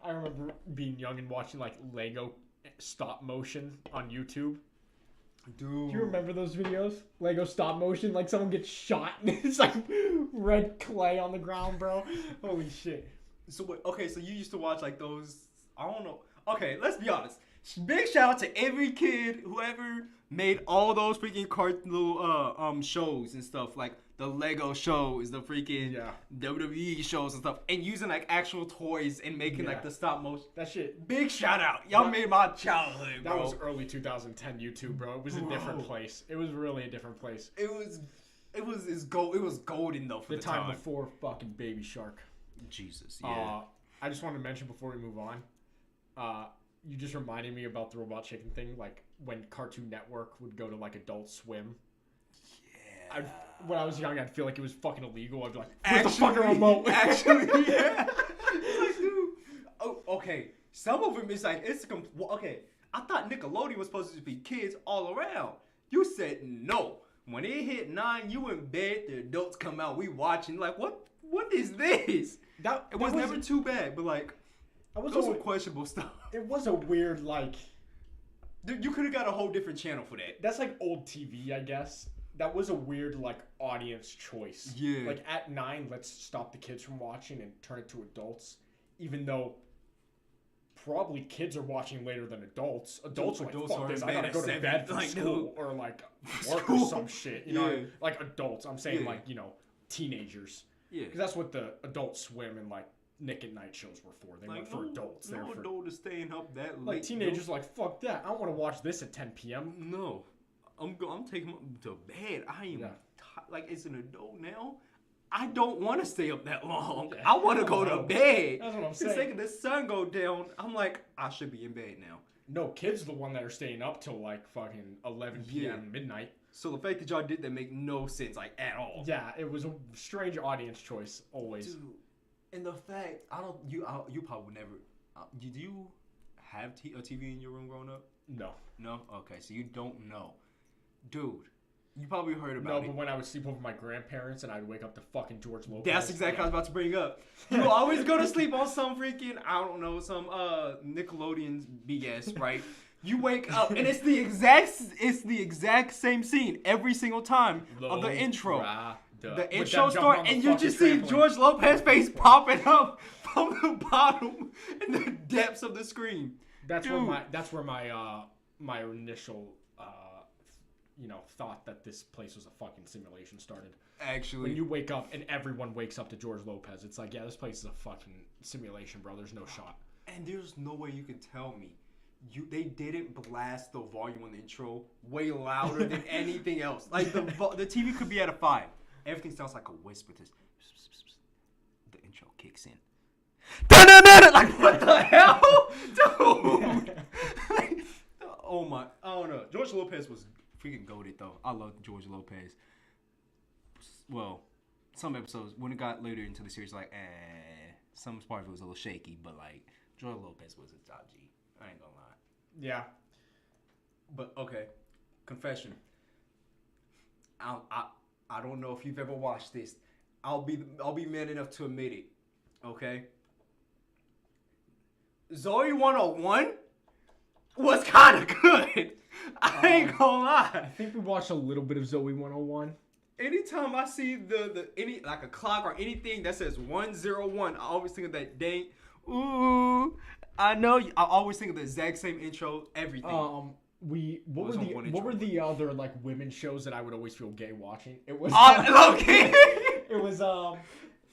I remember being young and watching like Lego stop motion on YouTube. dude. Do you remember those videos? Lego stop motion, like someone gets shot and it's like red clay on the ground, bro. Holy shit. So what? Okay, so you used to watch like those? I don't know. Okay, let's be honest. Big shout out to every kid whoever made all those freaking little shows and stuff like the Lego shows, the freaking Yeah. WWE shows and stuff, and using like actual toys and making like Yeah. the stop motion. That shit. Big shout out, y'all That- made my childhood, That bro. was early 2010 YouTube, bro. It was a different Bro. place. It was really a different place. It was golden though for The the time time. before fucking Baby Shark. Jesus, yeah. I just wanted to mention before we move on. You just reminded me about the Robot Chicken thing. Like when Cartoon Network would go to like Adult Swim. yeah. When I was young, I'd feel like it was fucking illegal. I'd be like, "Where's the fucking remote?" Actually, yeah. It's like, dude. Oh, okay. Some of them is like okay. I thought Nickelodeon was supposed to be kids all around. You said no. When it hit 9, you in bed. The adults come out. We watching. Like what? What is this? It was never too bad, but like those were questionable stuff. It was a weird like. Dude, you could have got a whole different channel for that. That's like old TV, I guess. That was a weird like audience choice. Yeah. Like at 9, let's stop the kids from watching and turn it to adults, even though probably kids are watching later than adults. Adults are like, Adults fuck are this, in I gotta bed go at to 7, bed for like, school no. or like work School. or some shit. You know, Yeah. like adults. I'm saying Yeah. like, you know, teenagers. Yeah. Because that's what the Adult Swim and like Nick at Night shows were for. They weren't for adults. They No were for adult is staying up that late. like teenagers. Like fuck that. I don't want to watch this at 10 p.m. No, I'm taking him to bed. I am Yeah. like it's an adult now. I don't want to stay up that long. I want to go to bed. That's what I'm The saying. second the sun go down, I'm like, I should be in bed now. No, kids are the one that are staying up till like fucking 11 p.m. midnight. So the fact that y'all did that make no sense, like, at all. Yeah, it was a strange audience choice, always. Dude, and the fact, you probably never, did you have a TV in your room growing up? No. No? Okay, so you don't know. Dude, you probably heard about it. No, but when I would sleep over my grandparents and I'd wake up to fucking George Lopez. That's exactly what I was about to bring up. You always go to sleep on some freaking, I don't know, some Nickelodeon BS, right? You wake up and it's the exact same scene every single time of the intro. The intro starts and you just see George Lopez's face popping up from the bottom in the depths of the screen. That's where my initial thought that this place was a fucking simulation started. Actually, when you wake up and everyone wakes up to George Lopez, it's like, yeah, this place is a fucking simulation, bro. There's no shot. And there's no way you can tell me they didn't blast the volume on the intro way louder than anything else. Like the TV could be at a 5. Everything sounds like a whisper. The intro kicks in. Like, what the hell, dude? Oh my, I don't know. George Lopez was freaking goated though. I love George Lopez. Well, some episodes when it got later into the series, like, some part of it was a little shaky, but like George Lopez was a top G. I ain't gonna lie. Yeah. But okay, confession. I don't know if you've ever watched this. I'll be man enough to admit it. Okay. Zoe 101 was kind of good. I ain't gonna lie. I think we watched a little bit of Zoe 101. Anytime I see any like a clock or anything that says 101, I always think of that dang. Ooh, I know. I always think of the exact same intro. Everything. What were the other like women shows that I would always feel gay watching? It was okay.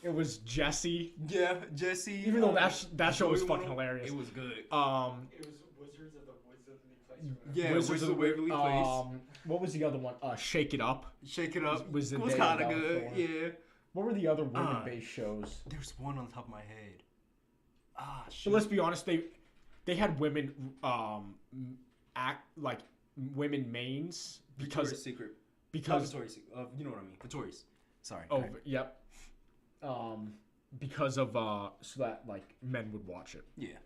It was Jessie. Yeah, Jessie. Even though that show was fucking hilarious. It was good. It was Wizards of the Waverly Place. Yeah, Wizards of the Waverly Place. What was the other one? Shake It Up. Shake It Up was kind of good. Yeah. What were the other women-based shows? There's one on top of my head. Shit. But let's be honest, they had women act like women mains Victoria's Secret. Because Victoria's Secret. You know what I mean. Victoria's. Sorry. Oh, yep. Because of so that like men would watch it. Yeah.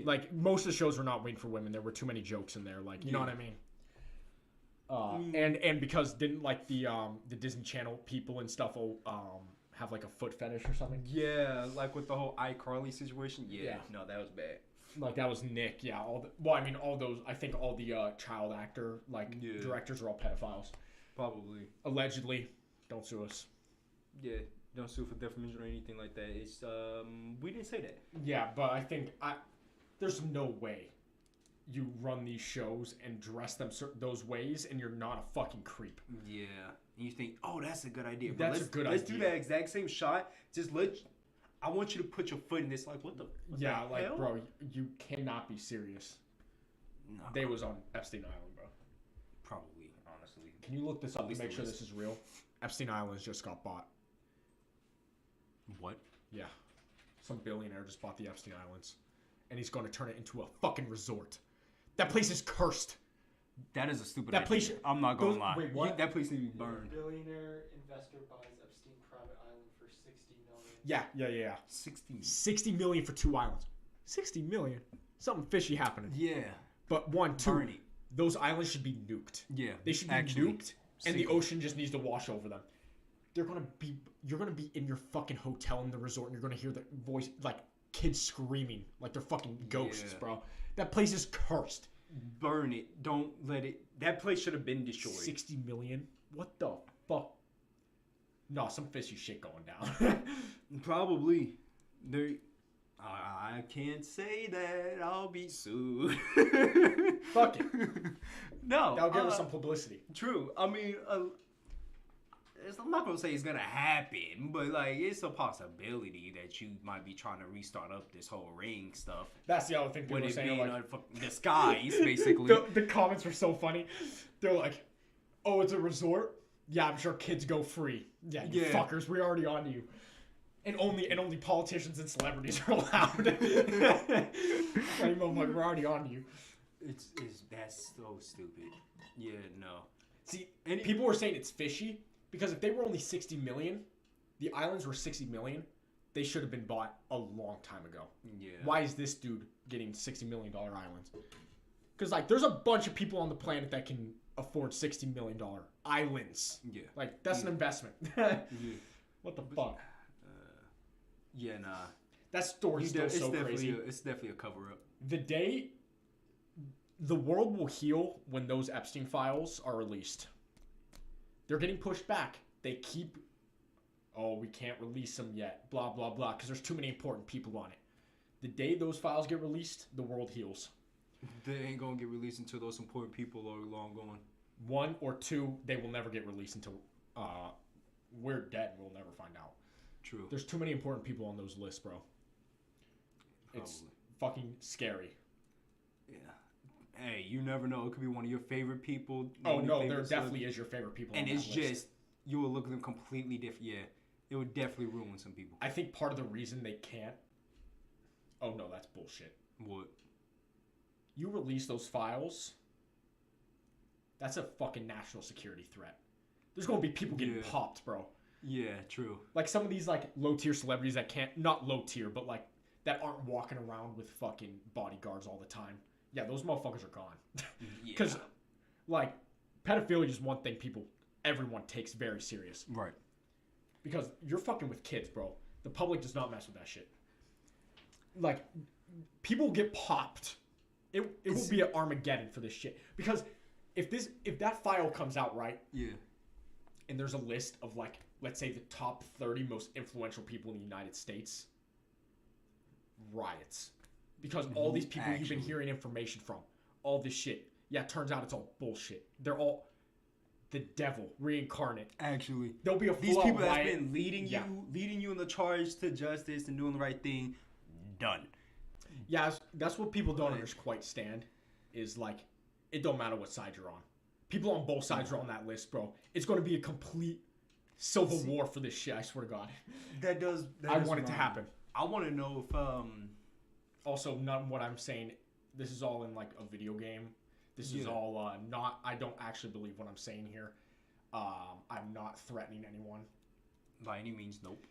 Like most of the shows were not made for women. There were too many jokes in there. Like you know what I mean. And because didn't like the Disney Channel people and stuff have like a foot fetish or something. Yeah, like with the whole iCarly situation. Yeah. No, that was bad. Like that was Nick. Yeah. All those. I think all the child actor directors are all pedophiles. Probably. Allegedly. Don't sue us. Yeah. Don't sue for defamation or anything like that. It's we didn't say that. Yeah, but I think there's no way you run these shows and dress them those ways and you're not a fucking creep. Yeah. And you think, oh, that's a good idea. But that's a good idea. Let's do that exact same shot. I want you to put your foot in this. Like, what the hell? Bro, you cannot be serious. No. They was on Epstein Island, bro. Probably, honestly. Can you look this up to make sure this is real? Epstein Island just got bought. What? Yeah. Some billionaire just bought the Epstein Islands. And he's going to turn it into a fucking resort. That place is cursed. That is a stupid idea. I'm not going to lie. Wait, what? That place needs to be burned. Billionaire investor buys Epstein private island for $60 million. Yeah. 60 million for 2 islands. 60 million? Something fishy happening. Yeah. But those islands should be nuked. Yeah. They should be nuked. And the ocean just needs to wash over them. You're gonna be in your fucking hotel in the resort and you're gonna hear the voice, like kids screaming like they're fucking ghosts, bro. That place is cursed. Burn it. Don't let it. That place should have been destroyed. 60 million? What the fuck? No, some fishy shit going down. Probably. I can't say that I'll be sued. Fuck it. No. That'll give us some publicity. True. I mean, I'm not gonna say it's gonna happen, but like it's a possibility that you might be trying to restart up this whole ring stuff. That's the other thing people were saying. Like disguise, basically. The comments were so funny. They're like, "Oh, it's a resort? Yeah, I'm sure kids go free." Yeah, you fuckers, we're already on to you. And only politicians and celebrities are allowed. Like, we're already on to you. That's so stupid. Yeah, no. See, people were saying it's fishy because if they were only 60 million, the islands were 60 million, they should have been bought a long time ago. Yeah. Why is this dude getting $60 million islands? Because, like, there's a bunch of people on the planet that can afford $60 million islands. Yeah. Like, that's an investment. What the fuck? Yeah, nah. That story's still so crazy. It's definitely a cover-up. The day the world will heal when those Epstein files are released. They're getting pushed back. They keep, we can't release them yet, blah, blah, blah, because there's too many important people on it. The day those files get released, the world heals. They ain't gonna get released until those important people are long gone. 1 or 2, they will never get released until we're dead and we'll never find out. True. There's too many important people on those lists, bro. Probably. It's fucking scary. Yeah. Hey, you never know. It could be one of your favorite people. Oh, no, there definitely is your favorite people and on that it's list. just, you will look at them completely different. Yeah. It would definitely ruin some people. I think part of the reason they can't... Oh, no, that's bullshit. What? You release those files, that's a fucking national security threat. There's going to be people getting popped, bro. Yeah, true. Like some of these like low-tier celebrities that can't... Not low-tier, but like that aren't walking around with fucking bodyguards all the time. Yeah, those motherfuckers are gone. Because, like, pedophilia is one thing everyone takes very serious. Right. Because you're fucking with kids, bro. The public does not mess with that shit. Like, people get popped. It will be an Armageddon for this shit. Because if that file comes out, right? Yeah. And there's a list of, like, let's say the top 30 most influential people in the United States, riots. Because all these people you've been hearing information from, all this shit. Yeah, it turns out it's all bullshit. They're all the devil reincarnate. Actually, there'll be these people that's been leading you in the charge to justice and doing the right thing. Done. Yeah, that's what people don't quite stand. Is like, it don't matter what side you're on. People on both sides are on that list, bro. It's going to be a complete civil war for this shit. I swear to God. I want it to happen. I want to know if Also, none of what I'm saying, this is all in like a video game. This is all not, I don't actually believe what I'm saying here. I'm not threatening anyone. By any means, nope.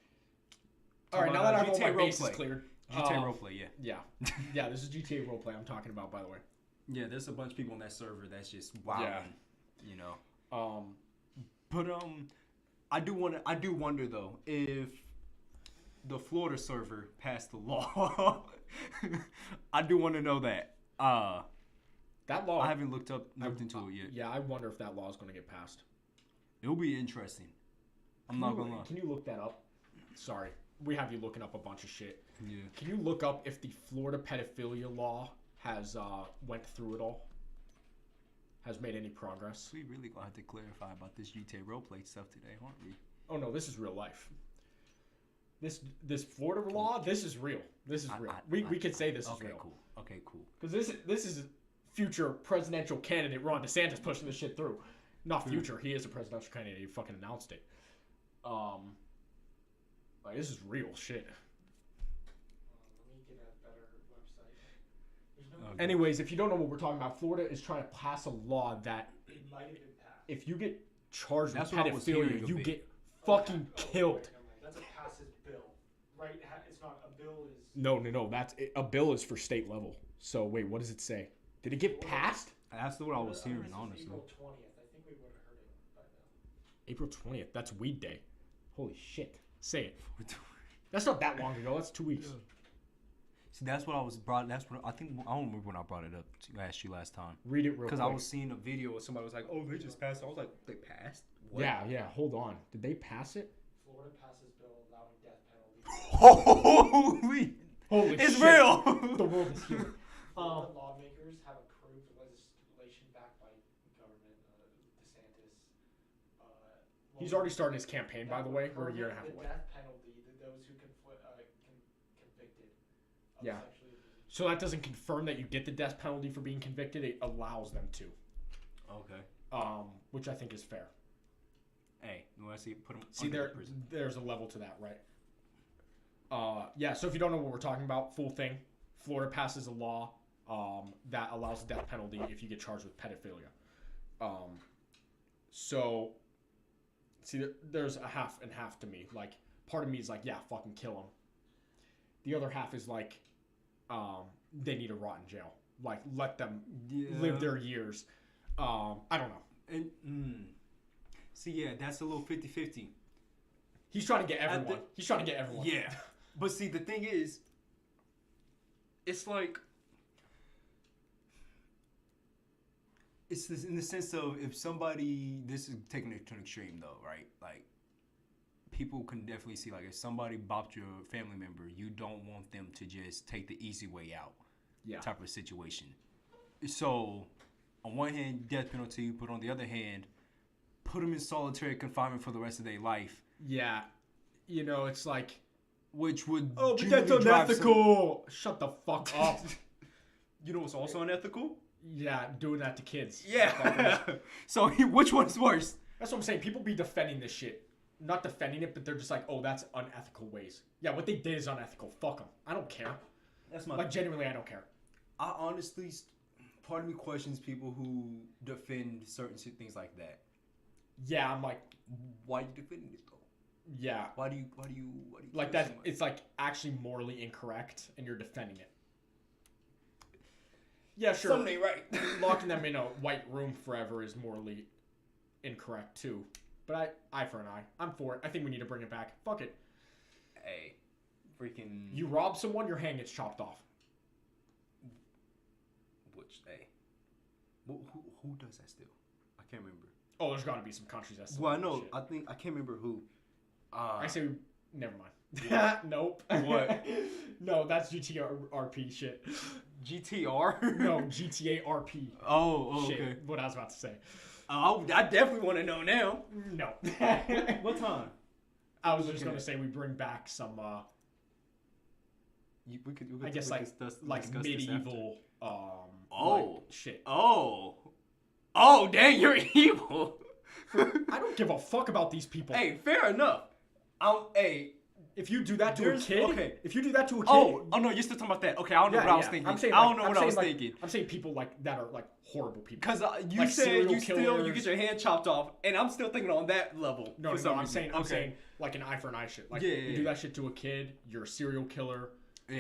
All right, now that I've all my bases cleared. GTA roleplay, Yeah. Yeah, this is GTA roleplay I'm talking about, by the way. Yeah, there's a bunch of people on that server that's just wild, you know. But I do wonder though if the Florida server passed the law. I do want to know that. That law, I haven't looked into it yet. Yeah, I wonder if that law is going to get passed. It'll be interesting. I'm not gonna lie. Can you look that up? Sorry, we have you looking up a bunch of shit. Yeah. Can you look up if the Florida pedophilia law has went through it all? Has made any progress? We really gonna have to clarify about this GTA roleplay stuff today, aren't we? Oh no, this is real life. This Florida law, this is real. This is real. We could say this is real. Okay, cool. Because this is future presidential candidate Ron DeSantis pushing this shit through. Not future, he is a presidential candidate. He fucking announced it. Like, this is real shit. Let me get a better website. Anyways, if you don't know what we're talking about, Florida is trying to pass a law that it might have been passed. If you get charged with pedophilia, you get fucking killed. That's a passes bill, right? It's not a bill. Is no. That's a bill is for state level. So wait, what does it say? Did it get passed? That's what I was hearing, honestly. April 20th. I think we would have heard it by now. April 20th. That's Weed Day. Holy shit. Say it. That's not that long ago. That's 2 weeks. See, that's what I was brought. That's what I think. I don't remember when I brought it up. I asked you last time. Read it real quick. Because I was seeing a video where somebody was like, "Oh, they just passed." I was like, "They passed?" What? Yeah. Hold on. Did they pass it? Florida passes bill allowing death penalty. Holy it's shit. real. The world is here. Florida lawmakers have approved legislation backed by government DeSantis. He's already started his campaign, by the way. We're a year and a half away. The death penalty to those who convicted. Yeah. So that doesn't confirm that you get the death penalty for being convicted. It allows them to. Okay. Which I think is fair. hey, when I see put them See, under prison. there's a level to that, right? Yeah. So if you don't know what we're talking about, full thing. Florida passes a law that allows the death penalty if you get charged with pedophilia. So, see, there's a half and half to me. Like, part of me is like, yeah, fucking kill him. The other half is like, they need to rot in jail. Like, let them live their years. I don't know. And see, yeah, that's a little 50-50. He's trying to get everyone. Yeah. But see, the thing is, it's like, it's this in the sense of if somebody, this is taking it to an extreme though, right? Like, people can definitely see, like, if somebody bopped your family member, you don't want them to just take the easy way out. Yeah. Type of situation. So, on one hand, death penalty, but on the other hand, put them in solitary confinement for the rest of their life. Yeah. You know, it's like, which would but that's unethical. Shut the fuck up. You know what's also unethical? Yeah, doing that to kids. Yeah. So which one's worse? That's what I'm saying. People be defending this shit. Not defending it, but they're just like, oh, that's unethical ways. Yeah, what they did is unethical. Fuck them. I don't care. That's my... Like, genuinely, I don't care. I honestly... Part of me questions people who defend certain things like that. Yeah, I'm like... Why are you defending it, though? Yeah. Why do you like that, it's like actually morally incorrect, and you're defending it. Yeah, sure. Something ain't right. Locking them in a white room forever is morally incorrect, too. But eye for an eye. I'm for it. I think we need to bring it back. Fuck it. Hey. Freaking... You rob someone, your hand gets chopped off. Which, hey. Who does that still? I can't remember. Oh, there's got to be some countries that still Well, I know. shit. I can't remember who. I say, never mind. Nope. What? No, that's GTRP shit. GTR? No, GTA-RP. Oh, okay. Shit, what I was about to say. Oh, I definitely want to know now. No. What time? I was just going to say we bring back some, we could I guess, like medieval, like, shit. Oh, dang, you're evil. I don't give a fuck about these people. Hey, fair enough. Hey, if you do that to a kid, if you do that to a kid, oh no, you're still talking about that. Okay, I don't know what I was thinking. I don't know what I was thinking. I'm saying people like that are like horrible people. Because you like said you get your hand chopped off, and I'm still thinking on that level. No, I'm saying like an eye for an eye shit. Like you do that shit to a kid, you're a serial killer,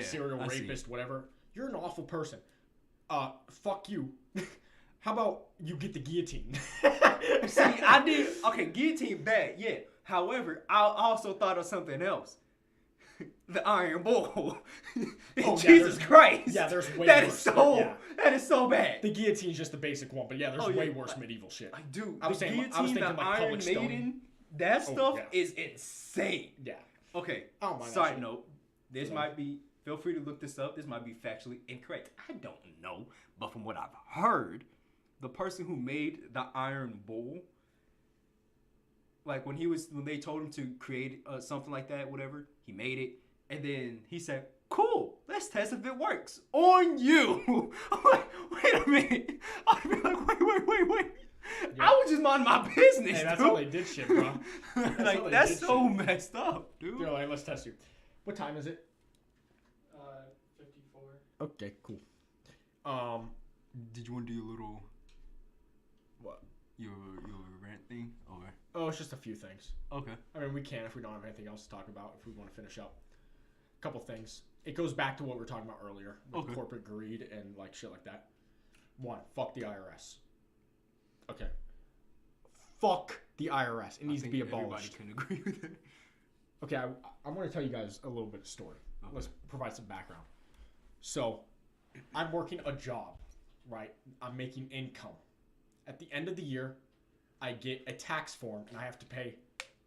serial rapist, whatever. You're an awful person. Fuck you. How about you get the guillotine? See, I did. Okay, guillotine bad, yeah. However, I also thought of something else. The Iron Bull. Jesus Christ. Yeah, there's way worse. That is so bad. The guillotine's just the basic one, but yeah, there's way worse medieval shit. I do. I was thinking like Iron Maiden, that stuff is insane. Yeah. Okay. Side note, this might be, feel free to look this up. This might be factually incorrect. I don't know. But from what I've heard, the person who made the Iron Bull, like when they told him to create something like that, whatever, he made it, and then he said, "Cool, let's test if it works on you." I'm like, wait a minute. I'd be like, wait. Yeah. I was just minding my business. Hey, that's how they did shit, bro. That's so messed up, dude. Yo, like, let's test you. What time is it? 54. Okay, cool. Did you want to do your little... What? Your rant thing? Or... Oh, it's just a few things. Okay. I mean, we can if we don't have anything else to talk about, if we want to finish up. A couple things. It goes back to what we were talking about earlier with corporate greed and like shit like that. One, fuck the IRS. Okay. Fuck the IRS. It needs to be abolished. Everybody can agree with that. Okay, I'm going to tell you guys a little bit of story. Okay. Let's provide some background. So, I'm working a job, right? I'm making income. At the end of the year, I get a tax form and I have to pay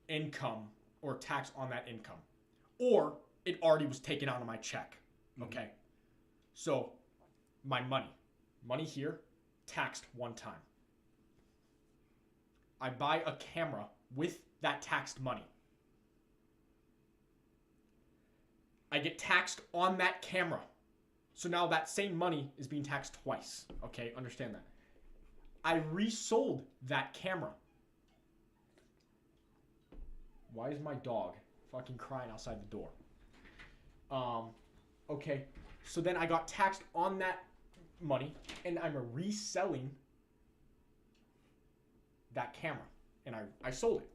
income or tax on that income. Or it already was taken out of my check. Okay? Mm-hmm. So, my money here, taxed one time. I buy a camera with that taxed money. I get taxed on that camera. So now that same money is being taxed twice. Okay, understand that. I resold that camera. Why is my dog fucking crying outside the door? Okay. So then I got taxed on that money, and I'm reselling that camera, and I sold it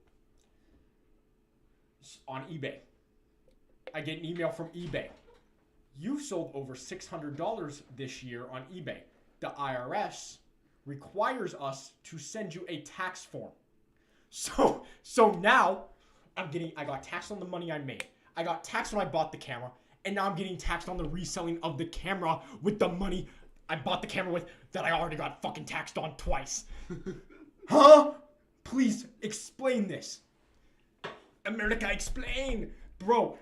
on eBay. I get an email from eBay. You sold over $600 this year on eBay. The IRS requires us to send you a tax form. So now I got taxed on the money I made. I got taxed when I bought the camera, and now I'm getting taxed on the reselling of the camera with the money I bought the camera with that I already got fucking taxed on twice. Huh? Please explain this. America, explain. Bro.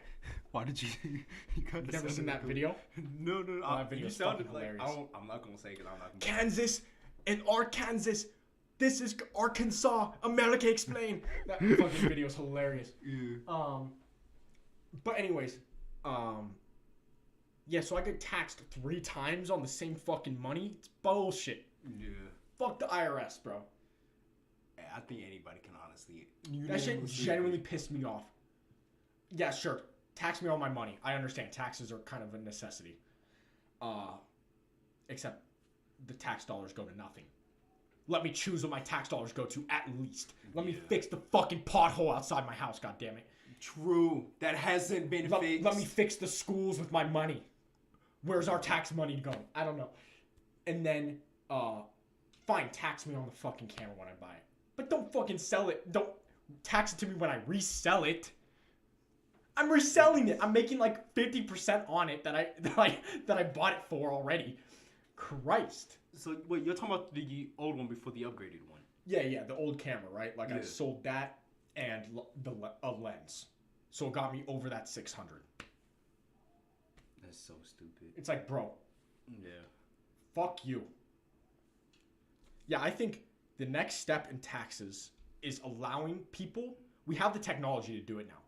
Why did you Never seen that video? No. That video is fucking hilarious. I'm not going to say it because I'm not going to. Kansas and Arkansas. This is Arkansas. America, explain. That fucking video is hilarious. Yeah. But anyways, yeah, so I get taxed 3 times on the same fucking money. It's bullshit. Yeah. Fuck the IRS, bro. I think anybody can honestly. That shit genuinely pissed me off. Yeah, sure. Tax me all my money. I understand taxes are kind of a necessity. Except the tax dollars go to nothing. Let me choose what my tax dollars go to at least. Let me fix the fucking pothole outside my house, goddammit. True. That hasn't been fixed. Let me fix the schools with my money. Where's our tax money going? I don't know. And then, fine, tax me on the fucking camera when I buy it. But don't fucking sell it. Don't tax it to me when I resell it. I'm reselling it. I'm making like 50% on it that I bought it for already. Christ. So wait, you're talking about the old one before the upgraded one? Yeah, the old camera, right? Like yeah. I sold that and a lens, so it got me over that 600. That's so stupid. It's like, bro. Yeah. Fuck you. Yeah, I think the next step in taxes is allowing people. We have the technology to do it now.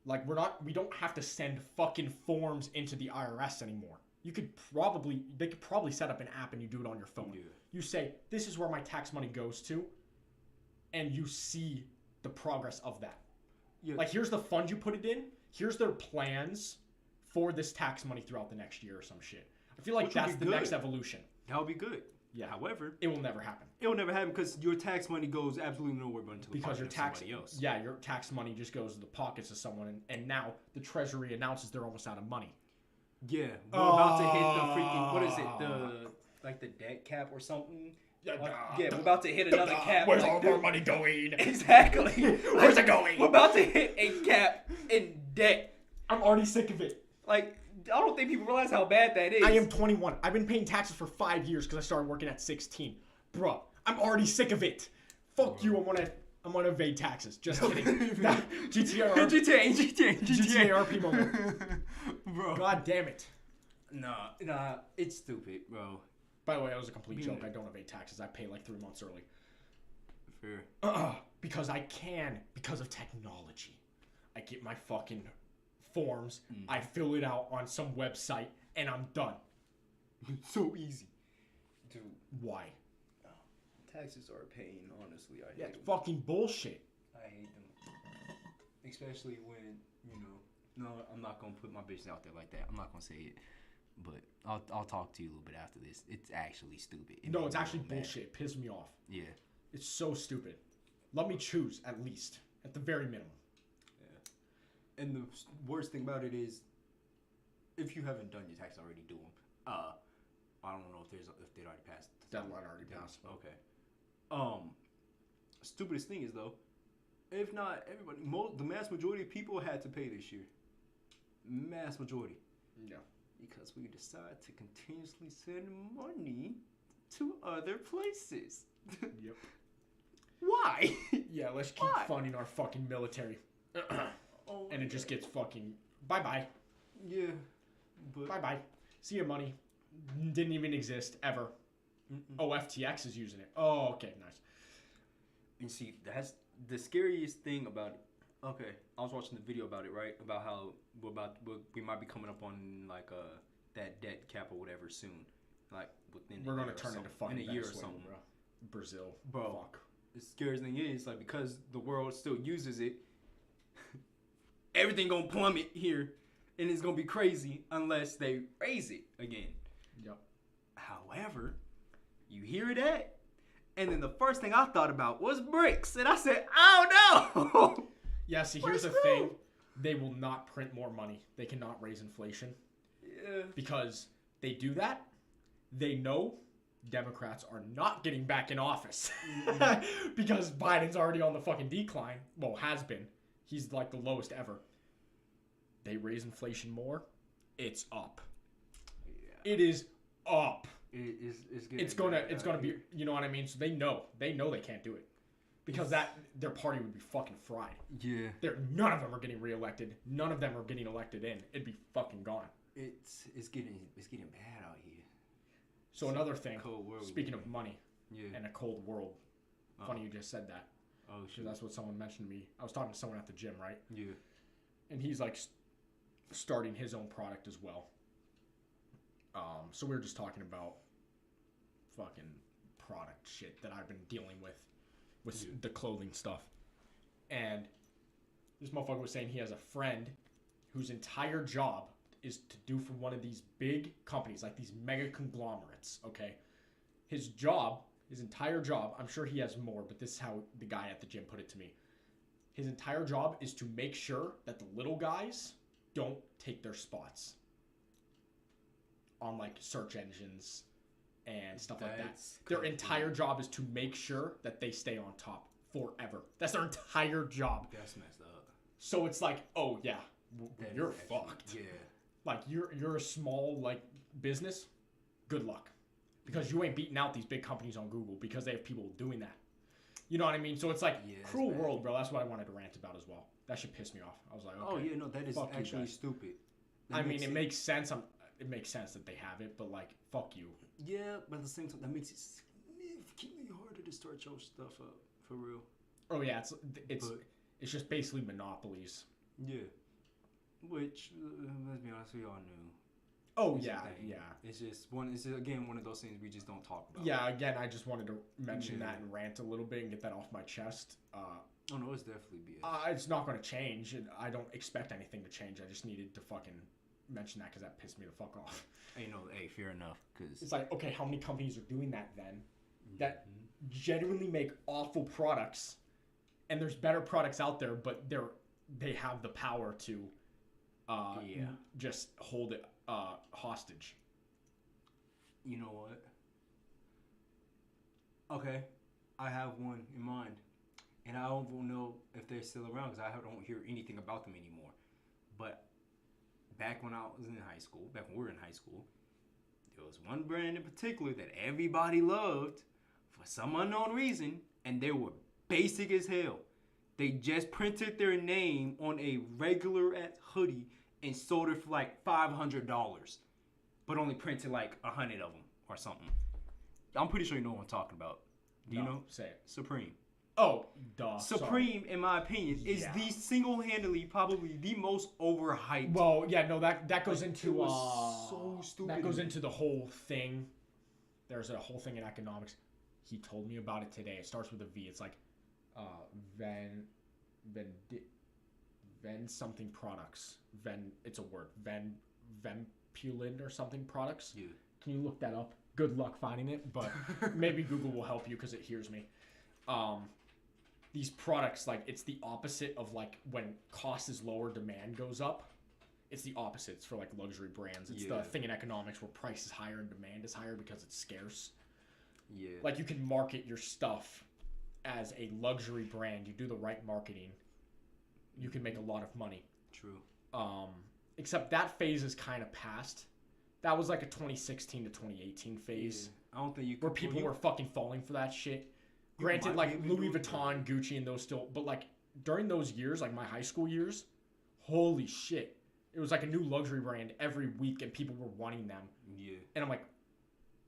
Like we don't have to send fucking forms into the IRS anymore. They could probably set up an app and you do it on your phone. Yeah. You say, this is where my tax money goes to, and you see the progress of that. Yeah. Like, here's the fund you put it in. Here's their plans for this tax money throughout the next year or some shit. I feel like that's the next evolution. That would be good. Yeah. However, it will never happen. It will never happen because your tax money goes absolutely nowhere but into the pocket of somebody else. Yeah, your tax money just goes to the pockets of someone, and now the Treasury announces they're almost out of money. Yeah, we're about to hit the freaking, what is it, the debt cap or something? Yeah, we're about to hit another cap. Where's all our money going? Exactly. Where's it going? We're about to hit a cap in debt. I'm already sick of it. Like, I don't think people realize how bad that is. I am 21. I've been paying taxes for 5 years because I started working at 16. Bruh, I'm already sick of it. Fuck you, I'm gonna evade taxes. Just kidding. GTA RP moment. Bro. God damn it. Nah, it's stupid, bro. By the way, that was a complete joke. I don't evade taxes. I pay like 3 months early. Fair. Because I can. Because of technology. I get my fucking forms. I fill it out on some website, and I'm done. So easy. Dude. Why? Taxes are a pain, honestly. I hate them. It's fucking bullshit. I hate them. Especially when, no, I'm not going to put my business out there like that. I'm not going to say it. But I'll talk to you a little bit after this. It's actually stupid. No, it's actually bullshit. It pisses me off. Yeah. It's so stupid. Let me choose, at least. At the very minimum. Yeah. And the worst thing about it is, if you haven't done your tax already, do them. I don't know if they'd already passed. Deadline already passed. Okay. Stupidest thing is though, if not everybody, the mass majority of people had to pay this year. Mass majority. Yeah. Because we decide to continuously send money to other places. Yep. Why? Yeah, let's keep funding our fucking military. And it just gets fucking bye-bye. Yeah. But bye-bye. See your money. Didn't even exist ever. Oh, FTX is using it. Oh, okay, nice. And see, that's the scariest thing about it. Okay, I was watching the video about it, right? About how we might be coming up on like that debt cap or whatever soon, like within. We're gonna turn into fucking in a year or something, bro. Brazil, bro. Fuck. The scariest thing is like because the world still uses it, everything gonna plummet here, and it's gonna be crazy unless they raise it again. Yep. However, you hear that, and then the first thing I thought about was bricks, and I said, "Oh no!" Yeah. See, here's the thing: they will not print more money. They cannot raise inflation. Yeah. Because they do that, they know Democrats are not getting back in office. Because Biden's already on the fucking decline. Well, has been. He's like the lowest ever. They raise inflation more, it's up. Yeah. It is up. It's gonna be, you know what I mean? So they know they can't do it. Because their party would be fucking fried. Yeah. None of them are getting reelected. None of them are getting elected in. It'd be fucking gone. It's getting bad out here. So another thing, speaking of money and a cold world, funny you just said that. Oh shit. That's what someone mentioned to me. I was talking to someone at the gym, right? Yeah. And he's like starting his own product as well. So we were just talking about fucking product shit that I've been dealing with the clothing stuff. And this motherfucker was saying he has a friend whose entire job is to do for one of these big companies, like these mega conglomerates, okay? His entire job, I'm sure he has more, but this is how the guy at the gym put it to me. His entire job is to make sure that the little guys don't take their spots on like search engines and stuff like that. Their entire job is to make sure that they stay on top forever. That's their entire job. That's messed up. So it's like, oh yeah, you're fucked. Yeah. Like you're a small like business, good luck, because you ain't beating out these big companies on Google because they have people doing that. You know what I mean? So it's like cruel world, bro. That's what I wanted to rant about as well. That should piss me off. I was like, okay, oh yeah, no, that is actually stupid. I mean, it makes sense. It makes sense that they have it, but like, fuck you. Yeah, but at the same time, that makes it significantly harder to start your stuff up for real. Oh yeah, it's just basically monopolies. Yeah. Which, let's be honest, we all knew. Oh yeah. It's again one of those things we just don't talk about. Yeah, again, I just wanted to mention that and rant a little bit and get that off my chest. Oh no, it's definitely BS. It's not going to change. I don't expect anything to change. I just needed to fucking mention that because that pissed me the fuck off. Hey, fair enough. Cause it's like, okay, how many companies are doing that then? That genuinely make awful products, and there's better products out there, but they have the power to just hold it hostage. You know what? Okay, I have one in mind, and I don't know if they're still around because I don't hear anything about them anymore. But back when I was in high school, back when we were in high school, there was one brand in particular that everybody loved for some unknown reason, and they were basic as hell. They just printed their name on a regular ass hoodie and sold it for like $500, but only printed like 100 of them or something. I'm pretty sure you know what I'm talking about. Do you know? Say it. Supreme. Oh, duh. Supreme, in my opinion, is the single-handedly probably the most overhyped. Well, yeah, no, that goes into so stupid. That goes into the whole thing. There's a whole thing in economics. He told me about it today. It starts with a V. It's like Ven something products. It's a word. Vempulin or something products. Yeah. Can you look that up? Good luck finding it, but maybe Google will help you because it hears me. These products, like, it's the opposite of like when cost is lower, demand goes up. It's the opposite. It's for like luxury brands. It's the thing in economics where price is higher and demand is higher because it's scarce. Yeah. Like, you can market your stuff as a luxury brand. You do the right marketing, you can make a lot of money. True. Except that phase is kind of past. That was like a 2016 to 2018 phase. Yeah. I don't think you could, where people were fucking falling for that shit. Granted, like Louis Vuitton, Gucci, and those still, but like during those years, like my high school years, holy shit, it was like a new luxury brand every week, and people were wanting them. Yeah. And I'm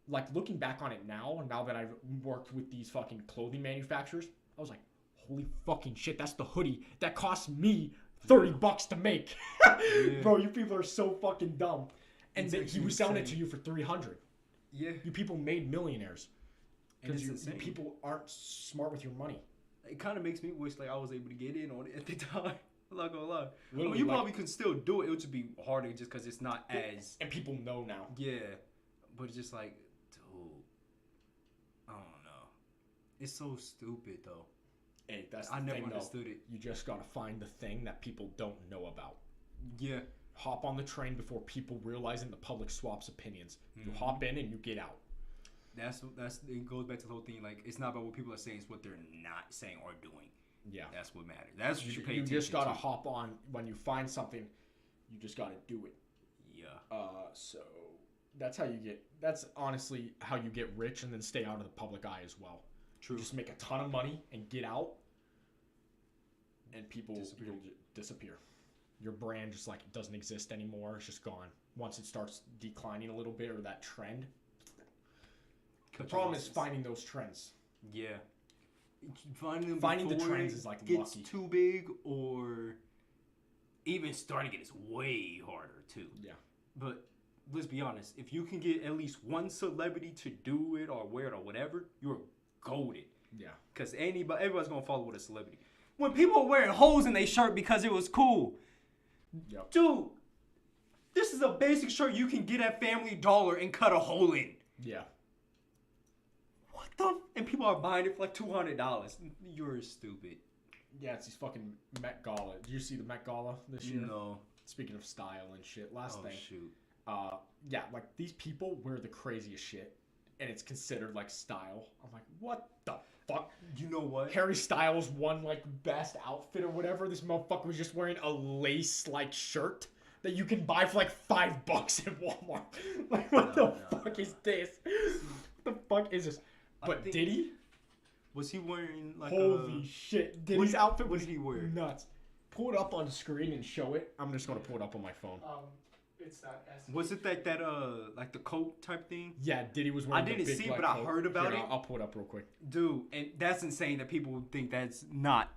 like looking back on it now that I've worked with these fucking clothing manufacturers, I was like, holy fucking shit, that's the hoodie that cost me $30 to make. Bro, you people are so fucking dumb. And he was selling it to you for $300. Yeah. You people made millionaires. Because you insane. people aren't smart with your money. It kind of makes me wish like I was able to get in on it at the time. I'm not gonna lie. Literally, You probably could still do it. It would just be harder just because it's not as. And people know now. Yeah, but it's just like, dude, I don't know. It's so stupid though. Hey, that's the I never thing, understood though. it. You just gotta find the thing that people don't know about. Yeah. Hop on the train before people realize the public swaps opinions. You hop in and you get out. That's it goes back to the whole thing. Like, it's not about what people are saying; it's what they're not saying or doing. Yeah, that's what matters. That's what you pay attention to. You just gotta to. hop on when you find something. You just gotta do it. Yeah. So that's how you get. That's honestly how you get rich and then stay out of the public eye as well. True. Just make a ton of money and get out, and people will disappear. Your brand just like doesn't exist anymore. It's just gone. Once it starts declining a little bit or that trend. The problem is finding those trends. Yeah. Finding the trends is like gets lucky. Too big, or even starting it is way harder too. Yeah. But let's be honest. If you can get at least one celebrity to do it or wear it or whatever, you're golden. Yeah. Because everybody's gonna follow with a celebrity. When people are wearing holes in their shirt because it was cool. Yep. Dude, this is a basic shirt you can get at Family Dollar and cut a hole in. Yeah. What the? And people are buying it for like $200. You're stupid. Yeah, it's these fucking Met Gala. Did you see the Met Gala this year? No. Speaking of style and shit, last thing. Shoot. Yeah, like these people wear the craziest shit, and it's considered like style. I'm like, what the fuck? You know what? Harry Styles won like best outfit or whatever. This motherfucker was just wearing a lace like shirt that you can buy for like $5 at Walmart. Like, what the fuck is this? What the fuck is this? But did he? Was he wearing like holy shit? Diddy's outfit was what did he wear? Nuts. Pull it up on the screen and show it. I'm just gonna pull it up on my phone. It's that. Was it that like the coat type thing? Yeah, Diddy was wearing. I didn't see, but I heard about it. I'll pull it up real quick. Dude, and that's insane that people think that's not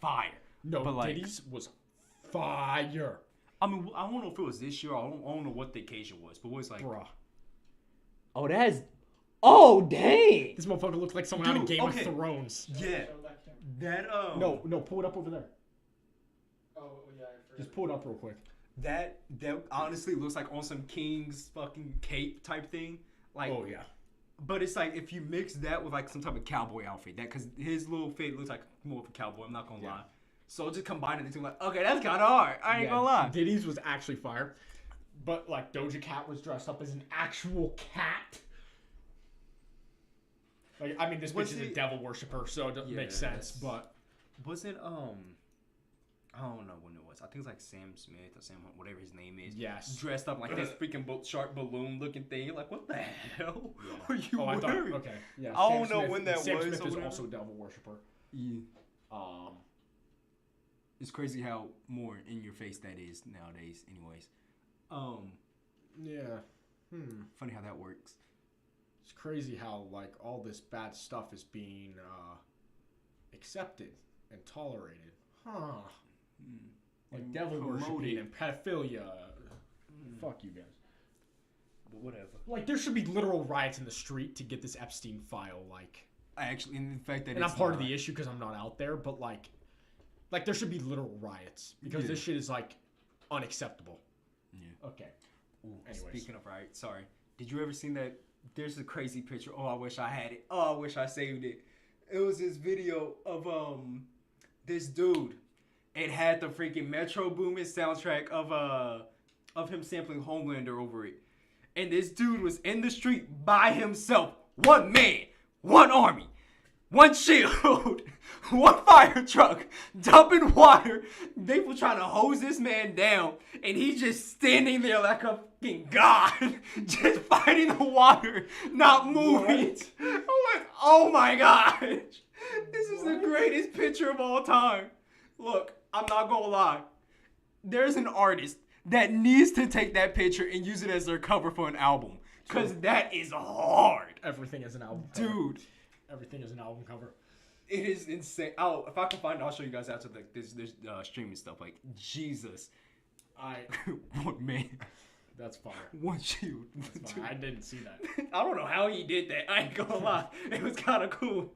fire. No, but like, Diddy's was fire. I mean, I don't know if it was this year. I don't know what the occasion was, but it was like, bruh. Oh, that's. Oh, dang! This motherfucker looks like someone out of Game of Thrones. Yeah. That No, pull it up over there. Oh yeah. Just pull it up real quick. That honestly looks like on some King's fucking cape type thing. Like, oh yeah. But it's like if you mix that with like some type of cowboy outfit, that because his little fit looks like more of a cowboy. I'm not gonna lie. So just combining the two, like, okay, that's kind of hard. I ain't gonna lie. Diddy's was actually fire, but like Doja Cat was dressed up as an actual cat. Like, I mean, this bitch is a devil worshiper, so it doesn't make sense. But was it I don't know when it was. I think it's like Sam Smith or Sam, whatever his name is. Yes. Dressed up like this freaking shark balloon looking thing. You're like, what the hell are you wearing? I thought, okay. Yeah. I don't know when that Sam was. Smith is also a devil worshiper. Yeah. It's crazy how more in your face that is nowadays. Anyways. Yeah. Funny how that works. It's crazy how like all this bad stuff is being accepted and tolerated. Huh. Like devil worshiping and pedophilia. Fuck you guys. But whatever. Like there should be literal riots in the street to get this Epstein file. Like I actually, in fact, that and I'm part of the issue because I'm not out there. But like there should be literal riots because this shit is like unacceptable. Yeah. Okay. Speaking of riots, sorry. Did you ever seen that? There's a crazy picture. Oh, I wish I had it. Oh, I wish I saved it. It was this video of this dude. It had the freaking Metro Boomin soundtrack of him sampling Homelander over it. And this dude was in the street by himself. One man, one army, one shield, one fire truck, dumping water. They were trying to hose this man down, and he's just standing there like a fucking god, just fighting the water, not moving. I'm like, oh my gosh, this is the greatest picture of all time. Look, I'm not gonna lie. There's an artist that needs to take that picture and use it as their cover for an album, because that is hard. Everything is an album cover. Dude. Everything is an album cover. It is insane. Oh, if I can find it, I'll show you guys after this streaming stuff. Like, Jesus. One man. That's fire. One shield. That's fire. I didn't see that. I don't know how he did that. I ain't gonna lie. It was kind of cool.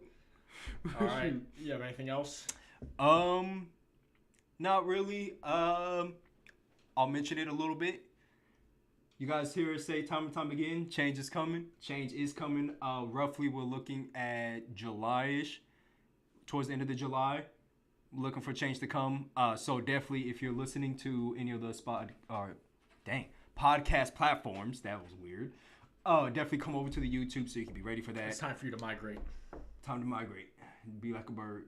All right. You have anything else? Not really. I'll mention it a little bit. You guys hear us say time and time again, change is coming. Change is coming. Roughly, we're looking at July-ish, towards the end of the July. Looking for change to come. So definitely, if you're listening to any of the podcast platforms, that was weird. Definitely come over to the YouTube so you can be ready for that. It's time for you to migrate. Time to migrate. Be like a bird.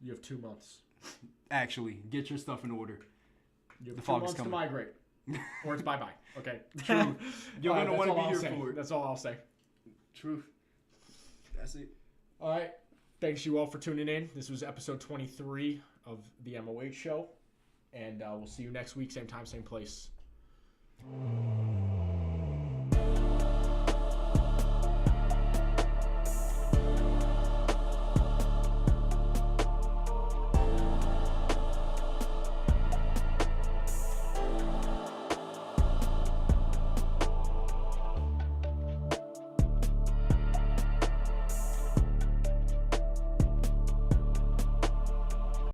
You have 2 months. Actually, get your stuff in order. You have The 2 fog is months to coming. migrate. Or it's bye-bye. Okay. True. You're All going to right, want to that's be all here I'll say. for it. That's all I'll say. Truth. That's it. All right. Thanks you all for tuning in. This was episode 23 of the MOH Show. And we'll see you next week. Same time, same place.